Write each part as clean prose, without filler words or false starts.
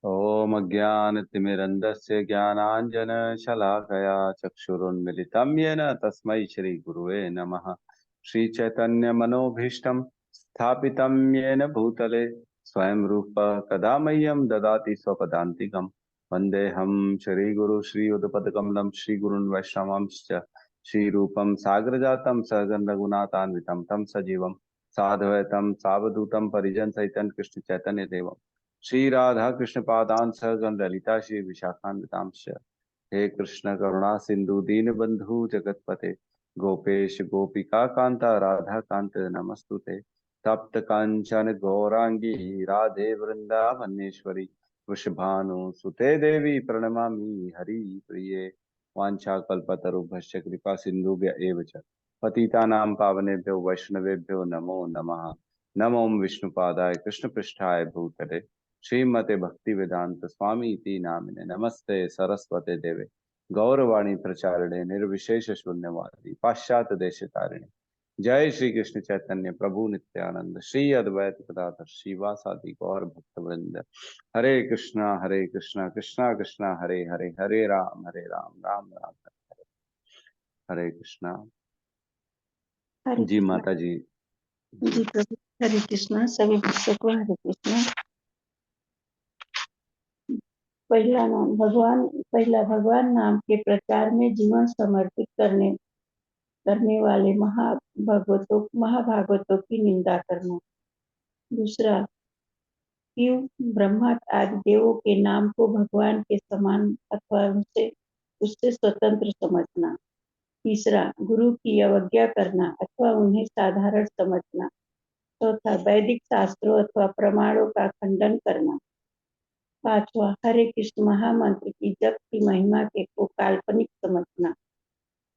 ॐ अज्ञानतिमिरन्धस्य ज्ञानाञ्जनशलाकया चक्षुरुन्मिलितं येन तस्मै श्रीगुरुवे नमः। श्रीचैतन्यमनोभीष्टं स्थापितं येन भूतले स्वयं रूपः कदा मह्यं ददाति स्वपदान्तिकं। वन्देऽहं श्रीगुरु श्रीयुतपदकमलं श्रीगुरुन् वैष्णवांश्च श्रीरूपं सागरजातं सहगं रघुनाथान्वितं तं सजीवं साद्वैतं सावधूतं परिजनसहितं कृष्णचैतन्यदेवम् श्री राधा कृष्ण पादान सहगण ललिता श्री विशाखान्वितांश। हे कृष्ण करुणा सिंधु दीन बंधु जगतपते गोपेश गोपिका कांता राधा कांत नमस्तुते। तप्त कांचन गौरांगी राधे वृंदावनेश्वरी वृषभानु सुते देवी प्रणमामि हरि प्रिये। वाञ्छाकल्पतरुभ्यश्च कृपा सिन्धुभ्य एव च पतितानां पावनेभ्यो वैष्णवेभ्यो नमो नमः। नमो विष्णुपादाय कृष्णपृष्ठाय भूतले श्रीमते भक्ति वेदांत स्वामी इति नामिने नमस्ते सरस्वते देवे गौरवाणी प्रचारिणे निर्विशेष शून्यवादी पाश्चात्य देश तारिणे। जय श्री कृष्ण चैतन्य प्रभु नित्यानंद श्री अद्वैत गदाधर श्रीवासादि गौर भक्त वृंद। हरे कृष्णा कृष्णा कृष्णा हरे हरे हरे राम राम राम हरे कृष्णा। हरे जी कृष्णा। माता जी। जी प्रभु। हरे कृष्णा। सभी भक्तों को हरे कृष्णा। पहला भगवान नाम के प्रचार में जीवन समर्पित करने वाले महाभागवतों की निंदा करना। दूसरा, क्यों ब्रह्मा आदि देवों के नाम को भगवान के समान अथवा उससे स्वतंत्र समझना। तीसरा, गुरु की अवज्ञा करना अथवा उन्हें साधारण समझना। चौथा, वैदिक शास्त्रों अथवा प्रमाणों का खंडन करना। पांचवा, हरे कृष्ण महामंत्र की जप की महिमा को काल्पनिक समझना।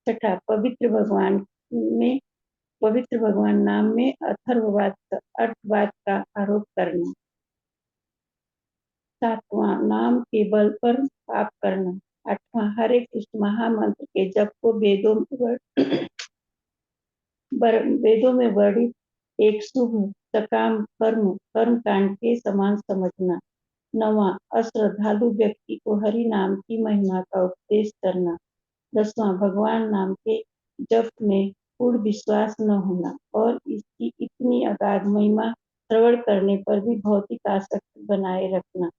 छठा, पवित्र भगवान नाम में अर्थवाद का आरोप करना। सातवां, नाम के बल पर पाप करना। आठवां, हरे कृष्ण महामंत्र के जप को वेदों में वर्णित एक शुभ सकाम कर्म कांड के समान समझना। नौवां, अश्रद्धालु व्यक्ति को हरि नाम की महिमा का उपदेश करना। 10वां, भगवान नाम के जप में पूर्ण विश्वास न होना और इसकी इतनी अगाध महिमा श्रवण करने पर भी भौतिक आसक्ति बनाए रखना।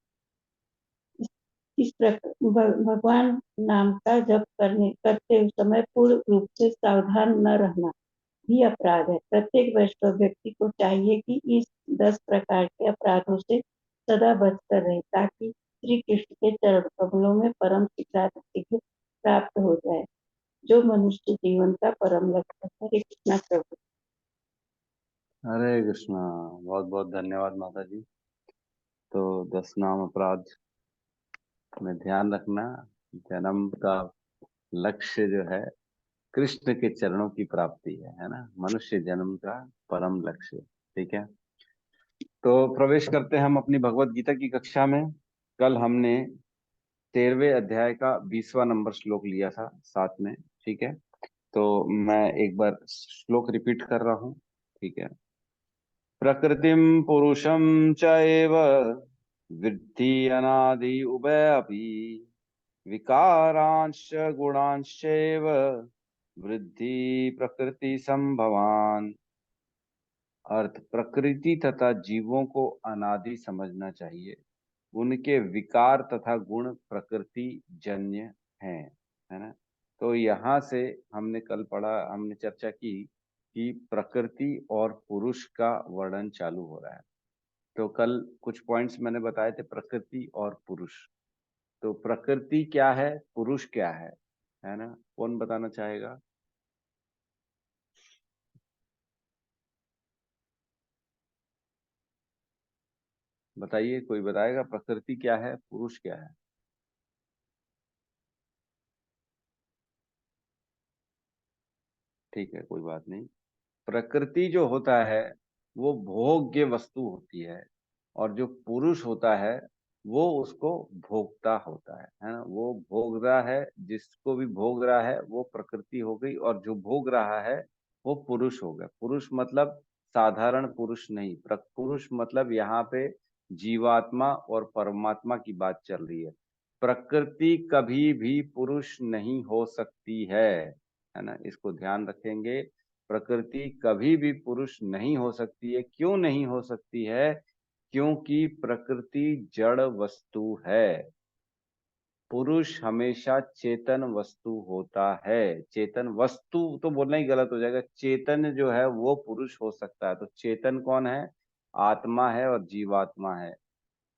इस प्रकार भगवान नाम का जप करते समय पूर्ण रूप से सावधान न रहना भी अपराध है। प्रत्येक वैष्णव व्यक्ति को चाहिए कि इस 10 प्रकार के अपराधों से सदा बचकर रहे ताकि श्री कृष्ण के चरण कमलों में परम शीघ्र प्राप्त हो जाए, जो मनुष्य जीवन का परम लक्ष्य है। हरे कृष्णा प्रभु। हरे कृष्णा। बहुत बहुत धन्यवाद माता जी। तो 10 नाम अपराध में ध्यान रखना। जन्म का लक्ष्य जो है कृष्ण के चरणों की प्राप्ति है ना। मनुष्य जन्म का परम लक्ष्य। ठीक है। तो प्रवेश करते हैं हम अपनी भगवत गीता की कक्षा में। कल हमने 13वें अध्याय का 20वां नंबर श्लोक लिया था साथ में। ठीक है। तो मैं एक बार श्लोक रिपीट कर रहा हूँ। ठीक है। प्रकृतिम पुरुषम चैव विद्धि अनादि उभयपि विकारांश गुणांश्चैव वृद्धि प्रकृति संभवान। अर्थ, प्रकृति तथा जीवों को अनादि समझना चाहिए। उनके विकार तथा गुण प्रकृति जन्य हैं, है ना। तो यहाँ से हमने चर्चा की कि प्रकृति और पुरुष का वर्णन चालू हो रहा है। तो कल कुछ पॉइंट्स मैंने बताए थे, प्रकृति और पुरुष। तो प्रकृति क्या है, पुरुष क्या है ना। कौन बताना चाहेगा? बताइए, कोई बताएगा प्रकृति क्या है, पुरुष क्या है? ठीक है, कोई बात नहीं। प्रकृति जो होता है वो भोग्य वस्तु होती है, और जो पुरुष होता है वो उसको भोगता होता है ना। वो भोग रहा है, जिसको भी भोग रहा है वो प्रकृति हो गई, और जो भोग रहा है वो पुरुष हो गया। पुरुष मतलब साधारण पुरुष नहीं, पुरुष मतलब यहाँ पे जीवात्मा और परमात्मा की बात चल रही है। प्रकृति कभी भी पुरुष नहीं हो सकती है ना, इसको ध्यान रखेंगे। प्रकृति कभी भी पुरुष नहीं हो सकती है। क्यों नहीं हो सकती है? क्योंकि प्रकृति जड़ वस्तु है। पुरुष हमेशा चेतन वस्तु होता है। चेतन वस्तु तो बोलना ही गलत हो जाएगा, चेतन जो है वो पुरुष हो सकता है। तो चेतन कौन है? आत्मा है और जीवात्मा है।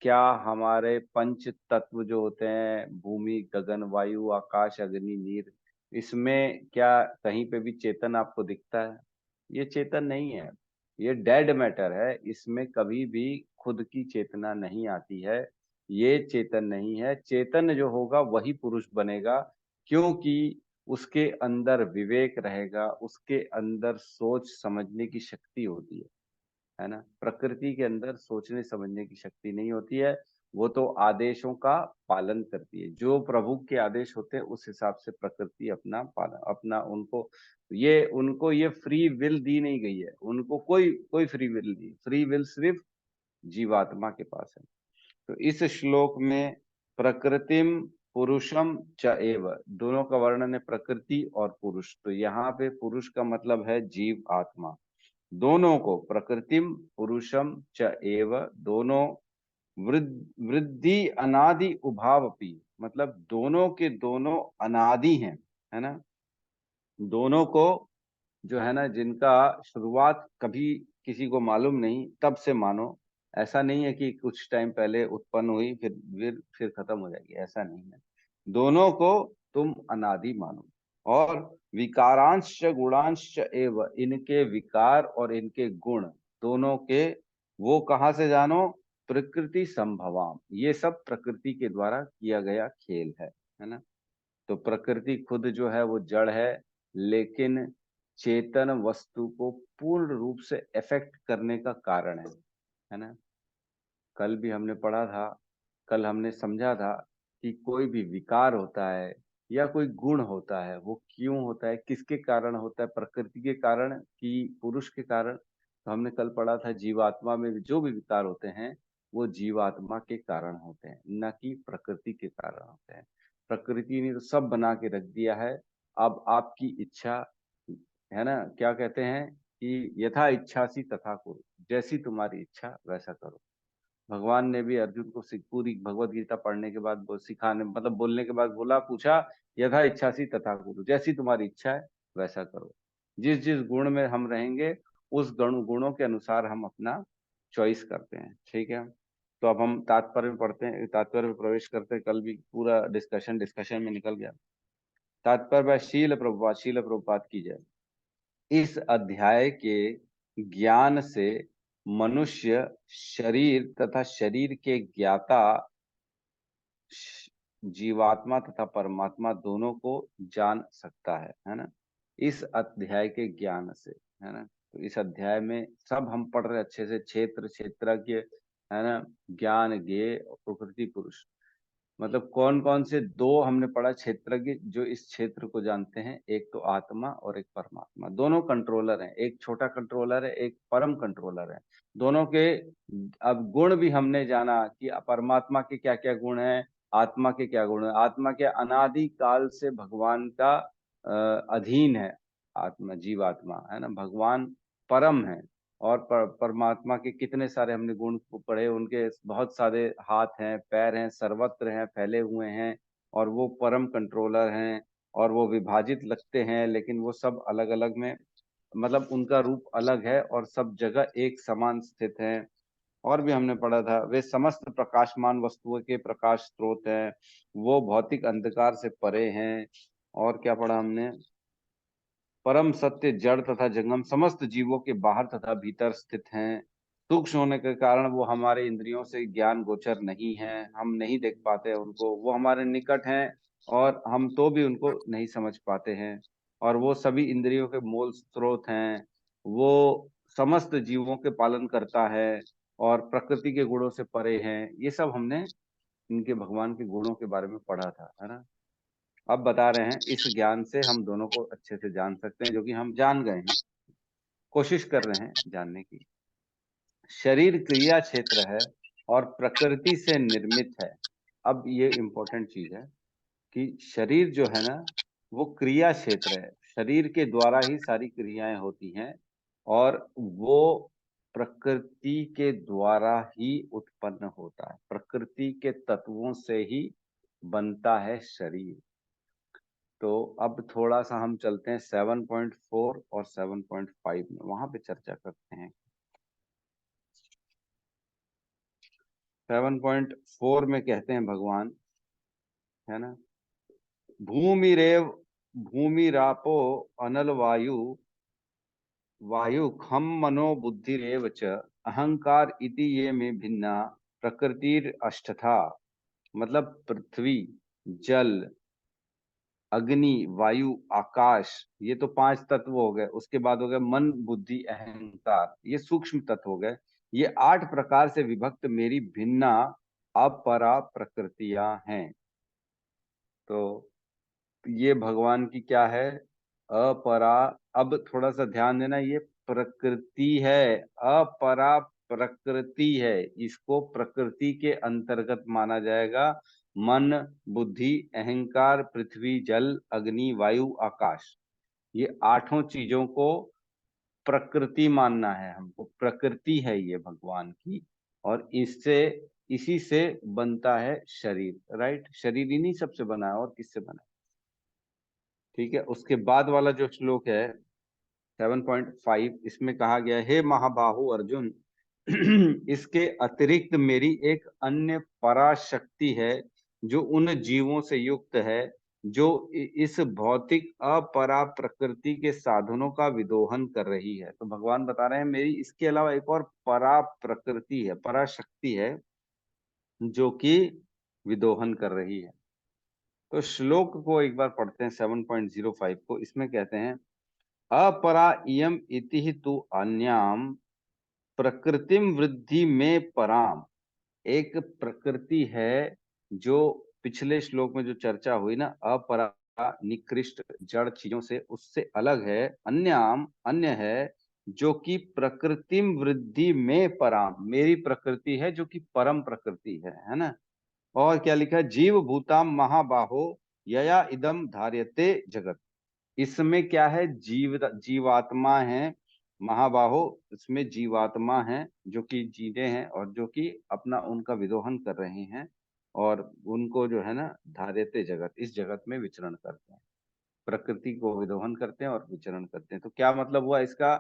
क्या हमारे पंच तत्व जो होते हैं, भूमि गगन वायु आकाश अग्नि नीर, इसमें क्या कहीं पे भी चेतन आपको दिखता है? ये चेतन नहीं है, ये डेड मैटर है। इसमें कभी भी खुद की चेतना नहीं आती है। ये चेतन नहीं है। चेतन जो होगा वही पुरुष बनेगा, क्योंकि उसके अंदर विवेक रहेगा, उसके अंदर सोच समझने की शक्ति होती है ना। प्रकृति के अंदर सोचने समझने की शक्ति नहीं होती है। वो तो आदेशों का पालन करती है। जो प्रभु के आदेश होते हैं उस हिसाब से प्रकृति अपना पालन, अपना उनको ये फ्री विल दी नहीं गई है। उनको कोई कोई फ्री विल नहीं, फ्री विल सिर्फ जीवात्मा के पास है। तो इस श्लोक में प्रकृतिम पुरुषम च एव, दोनों का वर्णन है, प्रकृति और पुरुष। तो यहाँ पे पुरुष का मतलब है जीव आत्मा। दोनों को, प्रकृतिम पुरुषम च एव, दोनों वृद्धि अनादि उभावपि, मतलब दोनों के दोनों अनादि हैं, है ना। दोनों को जो है ना, जिनका शुरुआत कभी किसी को मालूम नहीं, तब से मानो। ऐसा नहीं है कि कुछ टाइम पहले उत्पन्न हुई फिर खत्म हो जाएगी, ऐसा नहीं है। दोनों को तुम अनादि मानो। और विकारांश गुणांश एव, इनके विकार और इनके गुण दोनों के, वो कहाँ से जानो? प्रकृति संभवाम, ये सब प्रकृति के द्वारा किया गया खेल है ना। तो प्रकृति खुद जो है वो जड़ है, लेकिन चेतन वस्तु को पूर्ण रूप से इफेक्ट करने का कारण है ना। कल भी हमने पढ़ा था, कल हमने समझा था कि कोई भी विकार होता है या कोई गुण होता है, वो क्यों होता है, किसके कारण होता है? प्रकृति के कारण कि पुरुष के कारण? तो हमने कल पढ़ा था जीवात्मा में जो भी विकार होते हैं वो जीवात्मा के कारण होते हैं, न कि प्रकृति के कारण होते हैं। प्रकृति ने तो सब बना के रख दिया है। अब आपकी इच्छा, है ना, क्या कहते हैं कि यथा इच्छासी तथा कुरु, जैसी तुम्हारी इच्छा वैसा करो। भगवान ने भी अर्जुन को पूरी भगवत गीता पढ़ने के बाद सिखाने, मतलब बोलने के बाद बोला, पूछा, यथा इच्छासी तथा कुरु, जैसी तुम्हारी इच्छा है वैसा करो। जिस जिस गुण में हम रहेंगे उस गुणों के अनुसार हम अपना चॉइस करते हैं, ठीक है। तो अब हम तात्पर्य में पढ़ते हैं, तात्पर्य में प्रवेश करते हैं। कल भी पूरा डिस्कशन में निकल गया। तात्पर्य शील प्रभुपाद की जय। इस अध्याय के ज्ञान से मनुष्य शरीर तथा शरीर के ज्ञाता जीवात्मा तथा परमात्मा दोनों को जान सकता है ना। इस अध्याय के ज्ञान से, है ना। तो इस अध्याय में सब हम पढ़ रहे अच्छे से, क्षेत्र क्षेत्रज्ञ, है ना, ज्ञान ज्ञेय और प्रकृति पुरुष। मतलब कौन कौन से दो हमने पढ़ा क्षेत्रज्ञ, जो इस क्षेत्र को जानते हैं, एक तो आत्मा और एक परमात्मा। दोनों कंट्रोलर हैं, एक छोटा कंट्रोलर है, एक परम कंट्रोलर है। दोनों के अब गुण भी हमने जाना कि परमात्मा के क्या क्या गुण हैं, आत्मा के क्या गुण है। आत्मा के अनादि काल से भगवान का अधीन है आत्मा, जीवात्मा, है ना। भगवान परम है। और परमात्मा के कितने सारे हमने गुण को पढ़े, उनके बहुत सारे हाथ हैं, पैर हैं, सर्वत्र हैं, फैले हुए हैं। और वो परम कंट्रोलर हैं। और वो विभाजित लगते हैं, लेकिन वो सब अलग अलग में, मतलब उनका रूप अलग है और सब जगह एक समान स्थित हैं। और भी हमने पढ़ा था, वे समस्त प्रकाशमान वस्तुओं के प्रकाश स्रोत हैं। वो भौतिक अंधकार से परे हैं। और क्या पढ़ा हमने? परम सत्य जड़ तथा जंगम समस्त जीवों के बाहर तथा भीतर स्थित हैं। सूक्ष्म होने के कारण वो हमारे इंद्रियों से ज्ञान गोचर नहीं है, हम नहीं देख पाते उनको। वो हमारे निकट हैं और हम तो भी उनको नहीं समझ पाते हैं। और वो सभी इंद्रियों के मूल स्रोत हैं। वो समस्त जीवों के पालन करता है और प्रकृति के गुणों से परे हैं। ये सब हमने इनके भगवान के गुणों के बारे में पढ़ा था, है ना। अब बता रहे हैं, इस ज्ञान से हम दोनों को अच्छे से जान सकते हैं, जो कि हम जान गए हैं, कोशिश कर रहे हैं जानने की। शरीर क्रिया क्षेत्र है और प्रकृति से निर्मित है। अब ये इंपॉर्टेंट चीज है कि शरीर जो है ना वो क्रिया क्षेत्र है, शरीर के द्वारा ही सारी क्रियाएं होती हैं और वो प्रकृति के द्वारा ही उत्पन्न होता है, प्रकृति के तत्वों से ही बनता है शरीर। तो अब थोड़ा सा हम चलते हैं 7.4 और 7.5 में, वहां पे चर्चा करते हैं। 7.4 में कहते हैं भगवान, है ना, भूमिरेव भूमिरापो अनल वायु वायु खम मनो बुद्धिरेव च अहंकार इति ये में भिन्ना प्रकृतिर अष्टथा। मतलब पृथ्वी, जल, अग्नि, वायु, आकाश, ये तो पांच तत्व हो गए। उसके बाद हो गए मन, बुद्धि, अहंकार, ये सूक्ष्म तत्व हो गए। ये 8 प्रकार से विभक्त मेरी भिन्ना अपरा प्रकृतियां हैं। तो ये भगवान की क्या है, अपरा। अब थोड़ा सा ध्यान देना, ये प्रकृति है, अपरा प्रकृति है, इसको प्रकृति के अंतर्गत माना जाएगा। मन, बुद्धि, अहंकार, पृथ्वी, जल, अग्नि, वायु, आकाश, ये आठों चीजों को प्रकृति मानना है हमको। प्रकृति है ये भगवान की, और इससे इसी से बनता है शरीर। राइट, शरीर इन्हीं सबसे बना है, और किससे बना है? ठीक है, उसके बाद वाला जो श्लोक है 7.5, इसमें कहा गया है, हे महाबाहु अर्जुन, इसके अतिरिक्त मेरी एक अन्य पराशक्ति है जो उन जीवों से युक्त है जो इस भौतिक अपरा प्रकृति के साधनों का विदोहन कर रही है। तो भगवान बता रहे हैं मेरी इसके अलावा एक और परा प्रकृति है, पराशक्ति है जो कि विदोहन कर रही है। तो श्लोक को एक बार पढ़ते हैं 7.05 को। इसमें कहते हैं, अपरा इयम इति तु अन्याम प्रकृतिम वृद्धि में पराम। एक प्रकृति है जो पिछले श्लोक में जो चर्चा हुई ना, अपरा निकृष्ट जड़ चीजों से, उससे अलग है। अन्याम अन्य है जो कि प्रकृतिम वृद्धि में पराम, मेरी प्रकृति है जो कि परम प्रकृति है ना। और क्या लिखा है, जीव भूताम महाबाहो यया इदम धार्यते जगत। इसमें क्या है, जीवात्मा है महाबाहो, इसमें जीवात्मा है जो कि जीते हैं और जो कि अपना उनका विदोहन कर रहे हैं, और उनको जो है ना धार्यते जगत, इस जगत में विचरण करते हैं, प्रकृति को विदोहन करते हैं और विचरण करते हैं। तो क्या मतलब हुआ इसका,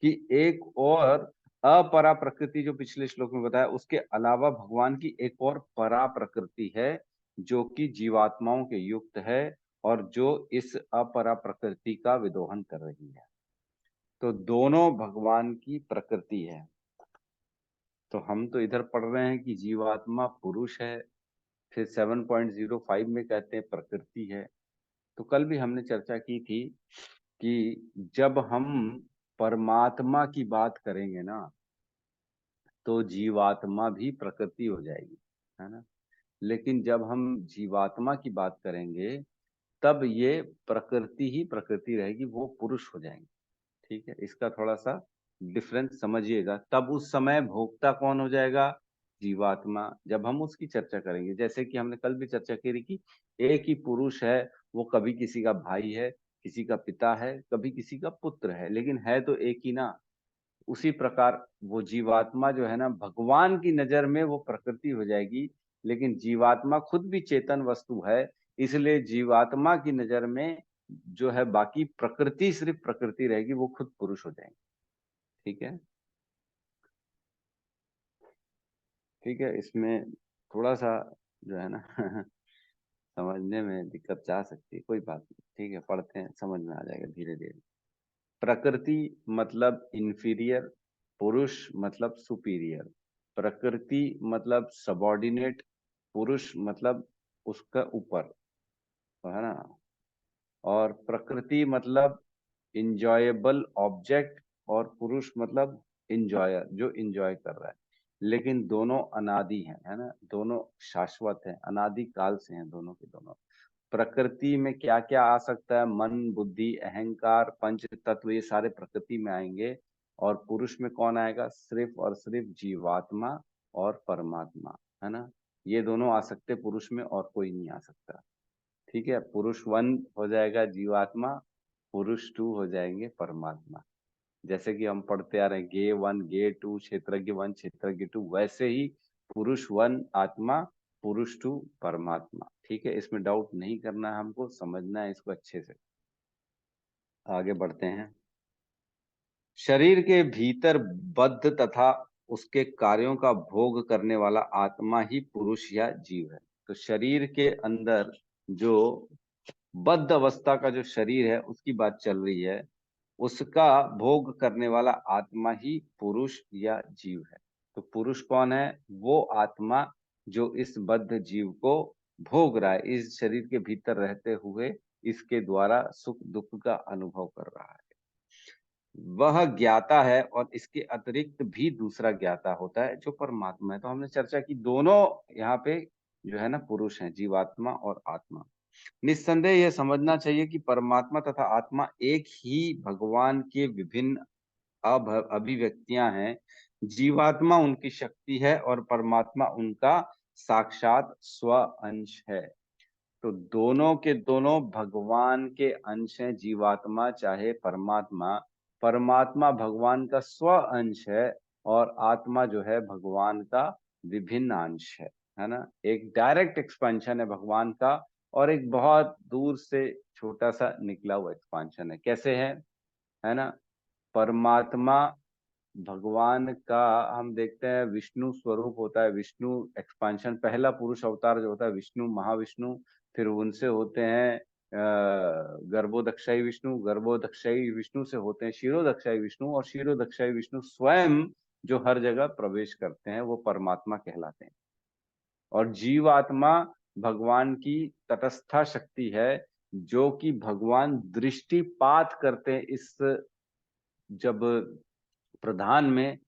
कि एक और अपरा प्रकृति जो पिछले श्लोक में बताया, उसके अलावा भगवान की एक और परा प्रकृति है जो कि जीवात्माओं के युक्त है और जो इस अपरा प्रकृति का विदोहन कर रही है। तो दोनों भगवान की प्रकृति है। तो हम तो इधर पढ़ रहे हैं कि जीवात्मा पुरुष है, फिर 7.05 में कहते हैं प्रकृति है। तो कल भी हमने चर्चा की थी कि जब हम परमात्मा की बात करेंगे ना, तो जीवात्मा भी प्रकृति हो जाएगी, है ना। लेकिन जब हम जीवात्मा की बात करेंगे तब ये प्रकृति ही प्रकृति रहेगी, वो पुरुष हो जाएंगे। ठीक है, इसका थोड़ा सा डिफरेंस समझिएगा। तब उस समय भोक्ता कौन हो जाएगा, जीवात्मा, जब हम उसकी चर्चा करेंगे। जैसे कि हमने कल भी चर्चा की कि एक ही पुरुष है, वो कभी किसी का भाई है, किसी का पिता है, कभी किसी का पुत्र है, लेकिन है तो एक ही ना। उसी प्रकार वो जीवात्मा जो है ना, भगवान की नजर में वो प्रकृति हो जाएगी, लेकिन जीवात्मा खुद भी चेतन वस्तु है, इसलिए जीवात्मा की नजर में जो है बाकी प्रकृति सिर्फ प्रकृति रहेगी, वो खुद पुरुष हो जाएंगे। ठीक है, ठीक है, इसमें थोड़ा सा जो है ना समझने में दिक्कत जा सकती है, कोई बात नहीं। ठीक है, पढ़ते हैं, समझ में आ जाएगा धीरे धीरे। प्रकृति मतलब इंफीरियर, पुरुष मतलब सुपीरियर। प्रकृति मतलब सबॉर्डिनेट, पुरुष मतलब उसका ऊपर, है ना। और प्रकृति मतलब इंजॉयबल ऑब्जेक्ट, और पुरुष मतलब इंजॉयर, जो इंजॉय कर रहा है। लेकिन दोनों अनादि हैं, है ना, दोनों शाश्वत हैं, अनादि काल से हैं दोनों के दोनों। प्रकृति में क्या क्या आ सकता है, मन, बुद्धि, अहंकार, पंच तत्व, ये सारे प्रकृति में आएंगे। और पुरुष में कौन आएगा, सिर्फ और सिर्फ जीवात्मा और परमात्मा, है ना। ये दोनों आ सकते पुरुष में, और कोई नहीं आ सकता। ठीक है, पुरुष 1 हो जाएगा जीवात्मा, पुरुष 2 हो जाएंगे परमात्मा। जैसे कि हम पढ़ते आ रहे हैं गे 1 गे 2 क्षेत्रज्ञ 1 क्षेत्रज्ञ 2, वैसे ही पुरुष 1 आत्मा, पुरुष 2 परमात्मा। ठीक है, इसमें डाउट नहीं करना है, हमको समझना है इसको अच्छे से। आगे बढ़ते हैं। शरीर के भीतर बद्ध तथा उसके कार्यों का भोग करने वाला आत्मा ही पुरुष या जीव है। तो शरीर के अंदर जो बद्ध अवस्था का जो शरीर है उसकी बात चल रही है, उसका भोग करने वाला आत्मा ही पुरुष या जीव है। तो पुरुष कौन है? वो आत्मा जो इस बद्ध जीव को भोग रहा है, इस शरीर के भीतर रहते हुए इसके द्वारा सुख दुख का अनुभव कर रहा है, वह ज्ञाता है। और इसके अतिरिक्त भी दूसरा ज्ञाता होता है जो परमात्मा है। तो हमने चर्चा की दोनों यहाँ पे जो है ना पुरुष हैं, जीवात्मा और आत्मा। निस्संदेह यह समझना चाहिए कि परमात्मा तथा आत्मा एक ही भगवान के विभिन्न अभिव्यक्तियां हैं। जीवात्मा उनकी शक्ति है और परमात्मा उनका साक्षात स्व अंश है। तो दोनों के दोनों भगवान के अंश हैं, जीवात्मा चाहे परमात्मा। परमात्मा भगवान का स्व अंश है और आत्मा जो है भगवान का विभिन्न अंश है ना। एक डायरेक्ट एक्सपेंशन है भगवान का, और एक बहुत दूर से छोटा सा निकला हुआ एक्सपेंशन है। कैसे है ना। परमात्मा भगवान का हम देखते हैं विष्णु स्वरूप होता है, विष्णु एक्सपांशन, पहला पुरुष अवतार जो होता है विष्णु, महाविष्णु। फिर उनसे होते हैं गर्भोदक्षाई विष्णु, गर्भोदक्षाई विष्णु से होते हैं क्षीरोदक्षाई विष्णु, और क्षीरोदक्षाई विष्णु स्वयं जो हर जगह प्रवेश करते हैं वो परमात्मा कहलाते हैं। और जीवात्मा भगवान की तटस्था शक्ति है, जो कि भगवान दृष्टिपात करते हैं इस जब प्रधान में,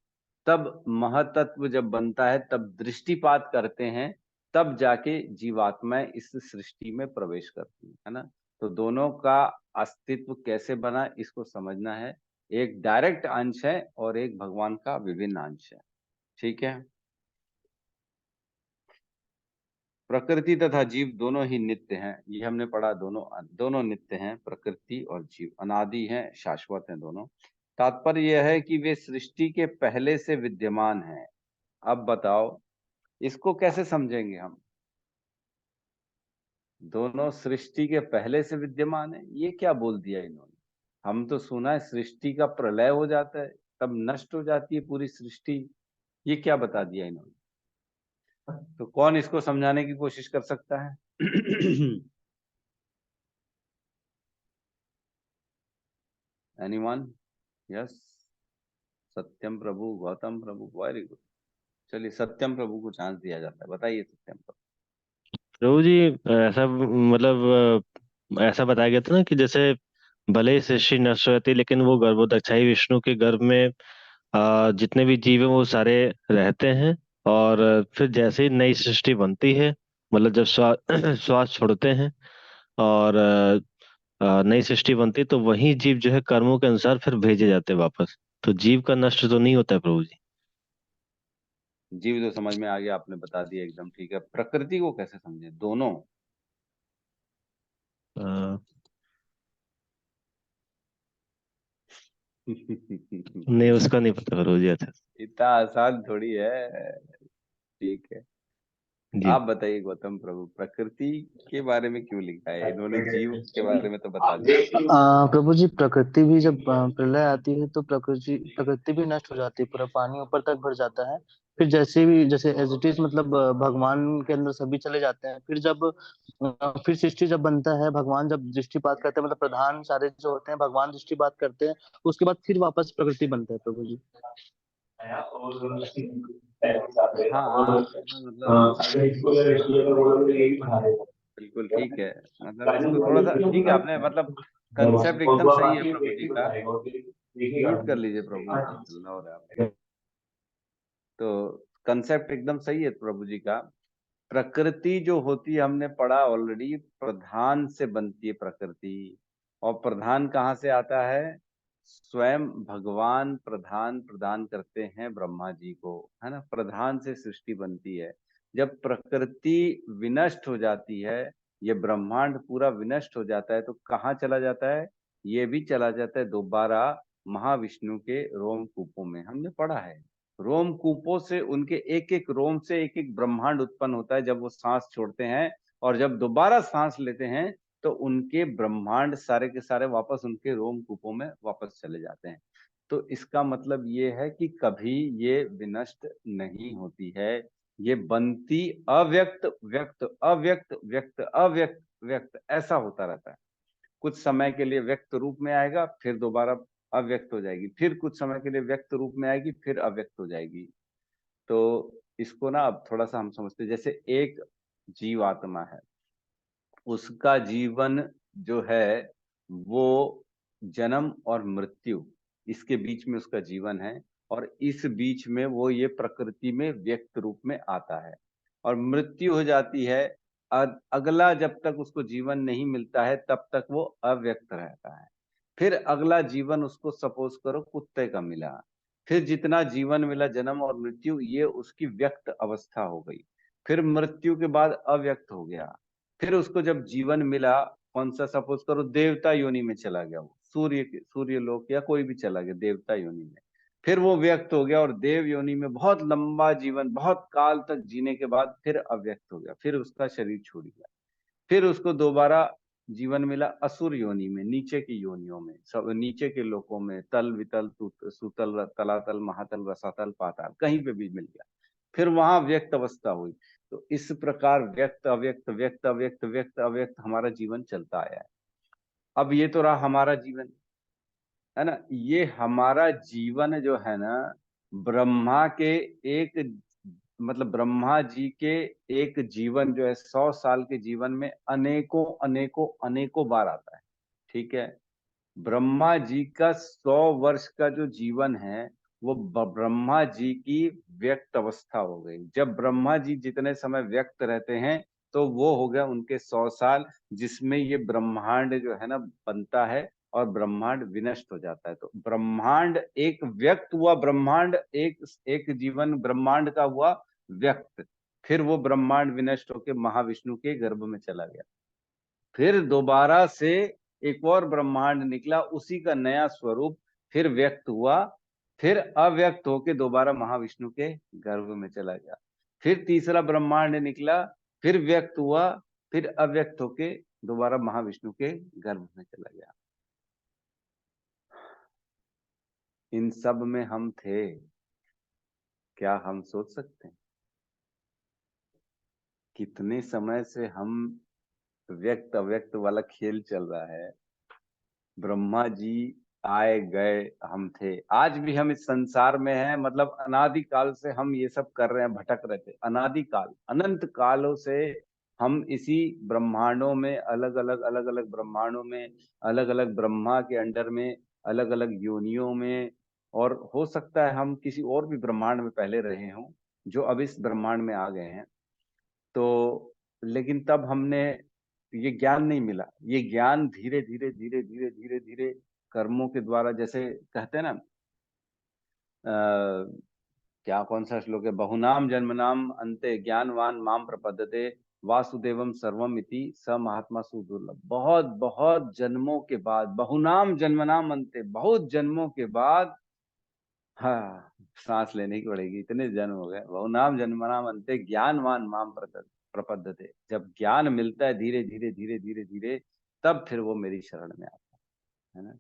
तब महतत्व जब बनता है तब दृष्टिपात करते हैं, तब जाके जीवात्माएं इस सृष्टि में प्रवेश करती है ना। तो दोनों का अस्तित्व कैसे बना इसको समझना है। एक डायरेक्ट अंश है और एक भगवान का विभिन्न अंश है। ठीक है। प्रकृति तथा जीव दोनों ही नित्य हैं, ये हमने पढ़ा। दोनों नित्य हैं, प्रकृति और जीव अनादि हैं, शाश्वत हैं दोनों। तात्पर्य यह है कि वे सृष्टि के पहले से विद्यमान हैं। अब बताओ इसको कैसे समझेंगे हम। दोनों सृष्टि के पहले से विद्यमान है, ये क्या बोल दिया इन्होंने। हम तो सुना है सृष्टि का प्रलय हो जाता है तब नष्ट हो जाती है पूरी सृष्टि, ये क्या बता दिया इन्होंने। तो कौन इसको समझाने की कोशिश कर सकता है? एनीवन? यस। सत्यम प्रभु, गौतम प्रभु, वेरी गुड। चलिए सत्यम प्रभु को चांस दिया जाता है, बताइए सत्यम प्रभु। प्रभु जी, ऐसा मतलब ऐसा बताया गया था ना कि जैसे भले ही सृष्टि नष्ट हो जाती है लेकिन वो गर्भोदक्षाई विष्णु के गर्भ में जितने भी जीव हैं वो सारे रहते हैं। और फिर जैसे ही नई सृष्टि बनती है, मतलब जब श्वास छोड़ते हैं और नई सृष्टि बनती है, तो वही जीव जो है कर्मों के अनुसार फिर भेजे जाते हैं वापस। तो जीव का नष्ट तो नहीं होता है प्रभु जी। जीव तो समझ में आ गया, आपने बता दिया एकदम ठीक है। प्रकृति को कैसे समझे? दोनों अ, नहीं, उसका नहीं पता प्रभु जी। अच्छा। इतना आसान थोड़ी है। ठीक है, जी। आप बताइए गौतम प्रभु, प्रकृति के बारे में क्यों लिखा है इन्होंने? जीव के बारे में तो बता दिया। प्रभु जी, प्रकृति भी जब प्रलय आती है तो प्रकृति प्रकृति भी नष्ट हो जाती है, पूरा पानी ऊपर तक भर जाता है। फिर जैसे एज इट इज, मतलब भगवान के अंदर सभी चले जाते हैं। फिर जब फिर सृष्टि जब बनता है, भगवान जब दृष्टिपात करते हैं, मतलब प्रधान सारे जो होते हैं भगवान दृष्टिपात करते हैं, उसके बाद फिर वापस प्रकृति बनता है प्रभु जी। हाँ मतलब बिल्कुल ठीक है। मतलब इसको थोड़ा सा ठीक है, आपने मतलब कंसेप्ट एकदम सही है प्रभु जी का। म्यूट कर लीजिए प्रभु जी, हल्ला हो रहा है आपका। तो कंसेप्ट एकदम सही है प्रभु जी का। प्रकृति जो होती है हमने पढ़ा ऑलरेडी, प्रधान से बनती है प्रकृति। और प्रधान कहाँ से आता है? स्वयं भगवान प्रदान करते हैं ब्रह्मा जी को, है ना। प्रधान से सृष्टि बनती है। जब प्रकृति विनष्ट हो जाती है, ये ब्रह्मांड पूरा विनष्ट हो जाता है, तो कहाँ चला जाता है? ये भी चला जाता है दोबारा महाविष्णु के रोमकूपों में। हमने पढ़ा है, रोमकूपों से, उनके एक एक रोम से एक एक ब्रह्मांड उत्पन्न होता है जब वो सांस छोड़ते हैं। और जब दोबारा सांस लेते हैं तो उनके ब्रह्मांड सारे के सारे वापस उनके रोमकूपों में वापस चले जाते हैं। तो इसका मतलब ये है कि कभी ये विनष्ट नहीं होती है, ये बनती अव्यक्त व्यक्त अव्यक्त व्यक्त अव्यक्त व्यक्त ऐसा होता रहता है। कुछ समय के लिए व्यक्त रूप में आएगा, फिर दोबारा अव्यक्त हो जाएगी, फिर कुछ समय के लिए व्यक्त रूप में आएगी, फिर अव्यक्त हो जाएगी। तो इसको ना अब थोड़ा सा हम समझते हैं, जैसे एक जीवात्मा है, उसका जीवन जो है वो जन्म और मृत्यु, इसके बीच में उसका जीवन है। और इस बीच में वो ये प्रकृति में व्यक्त रूप में आता है, और मृत्यु हो जाती है। अगला जब तक उसको जीवन नहीं मिलता है तब तक वो अव्यक्त रहता है। फिर अगला जीवन उसको सपोज करो कुत्ते का मिला, फिर जितना जीवन मिला जन्म और मृत्यु, ये उसकी व्यक्त अवस्था हो गई। फिर मृत्यु के बाद अव्यक्त हो गया। फिर उसको जब जीवन मिला, कौन सा, सपोज करो देवता योनि में चला गया, वो सूर्य लोक या कोई भी चला गया देवता योनि में। फिर वो व्यक्त हो गया और देव योनि में बहुत लंबा जीवन, बहुत काल तक जीने के बाद फिर अव्यक्त हो गया, फिर उसका शरीर छूट गया। फिर उसको दोबारा जीवन मिला असुर योनि में, नीचे की योनियों में, सब नीचे के लोकों में, तल वितल सुतल तलातल महातल रसातल पाताल, कहीं पे भी मिल गया। फिर वहां व्यक्त अवस्था हुई। तो इस प्रकार व्यक्त अव्यक्त व्यक्त अव्यक्त व्यक्त अव्यक्त हमारा जीवन चलता आया है। अब ये तो रहा हमारा जीवन, है ना। ये हमारा जीवन जो है ना, ब्रह्मा के एक, मतलब ब्रह्मा जी के एक जीवन जो है 100 साल के जीवन में अनेकों अनेकों अनेकों बार आता है। ठीक है। ब्रह्मा जी का 100 वर्ष का जो जीवन है, वो ब्रह्मा जी की व्यक्त अवस्था हो गई। जब ब्रह्मा जी जितने समय व्यक्त रहते हैं तो वो हो गया उनके 100 साल, जिसमें ये ब्रह्मांड जो है ना बनता है और ब्रह्मांड विनष्ट हो जाता है। तो ब्रह्मांड एक व्यक्त हुआ, ब्रह्मांड एक एक जीवन ब्रह्मांड का हुआ व्यक्त। फिर वो ब्रह्मांड विनष्ट होकर महाविष्णु के गर्भ में चला गया। फिर दोबारा से एक और ब्रह्मांड निकला, उसी का नया स्वरूप, फिर व्यक्त हुआ, फिर अव्यक्त होके दोबारा महाविष्णु के गर्भ में चला गया। फिर तीसरा ब्रह्मांड निकला, फिर व्यक्त हुआ, फिर अव्यक्त होके दोबारा महाविष्णु के गर्भ में चला गया। इन सब में हम थे, क्या हम सोच सकते हैं कितने समय से हम व्यक्त अव्यक्त वाला खेल चल रहा है। ब्रह्मा जी आए गए, हम थे, आज भी हम इस संसार में हैं। मतलब अनादि काल से हम ये सब कर रहे हैं, भटक रहे थे अनादि काल, अनंत कालों से हम इसी ब्रह्मांडों में, अलग अलग ब्रह्मांडों में, अलग अलग ब्रह्मा के अंडर में, अलग अलग योनियों में, और हो सकता है हम किसी और भी ब्रह्मांड में पहले रहे हों जो अब इस ब्रह्मांड में आ गए हैं। तो लेकिन तब हमने ये ज्ञान नहीं मिला। ये ज्ञान धीरे धीरे धीरे धीरे धीरे धीरे कर्मों के द्वारा, जैसे कहते हैं ना, क्या, कौन सा श्लोक है, बहुनाम जन्मनाम अंते ज्ञानवान माम प्रपद्यते वासुदेवम सर्वम इति स महात्मा सुदुर्लभ। बहुत बहुत जन्मों के बाद, बहुनाम जन्मनाम अंते, बहुत जन्मों के बाद, हाँ सांस लेने की पड़ेगी, इतने जन्म हो गए, बहुनाम जन्मनाम अंते ज्ञानवान माम प्रपद्यते। जब ज्ञान मिलता है धीरे धीरे धीरे धीरे धीरे, तब फिर वो मेरी शरण में आता है ना।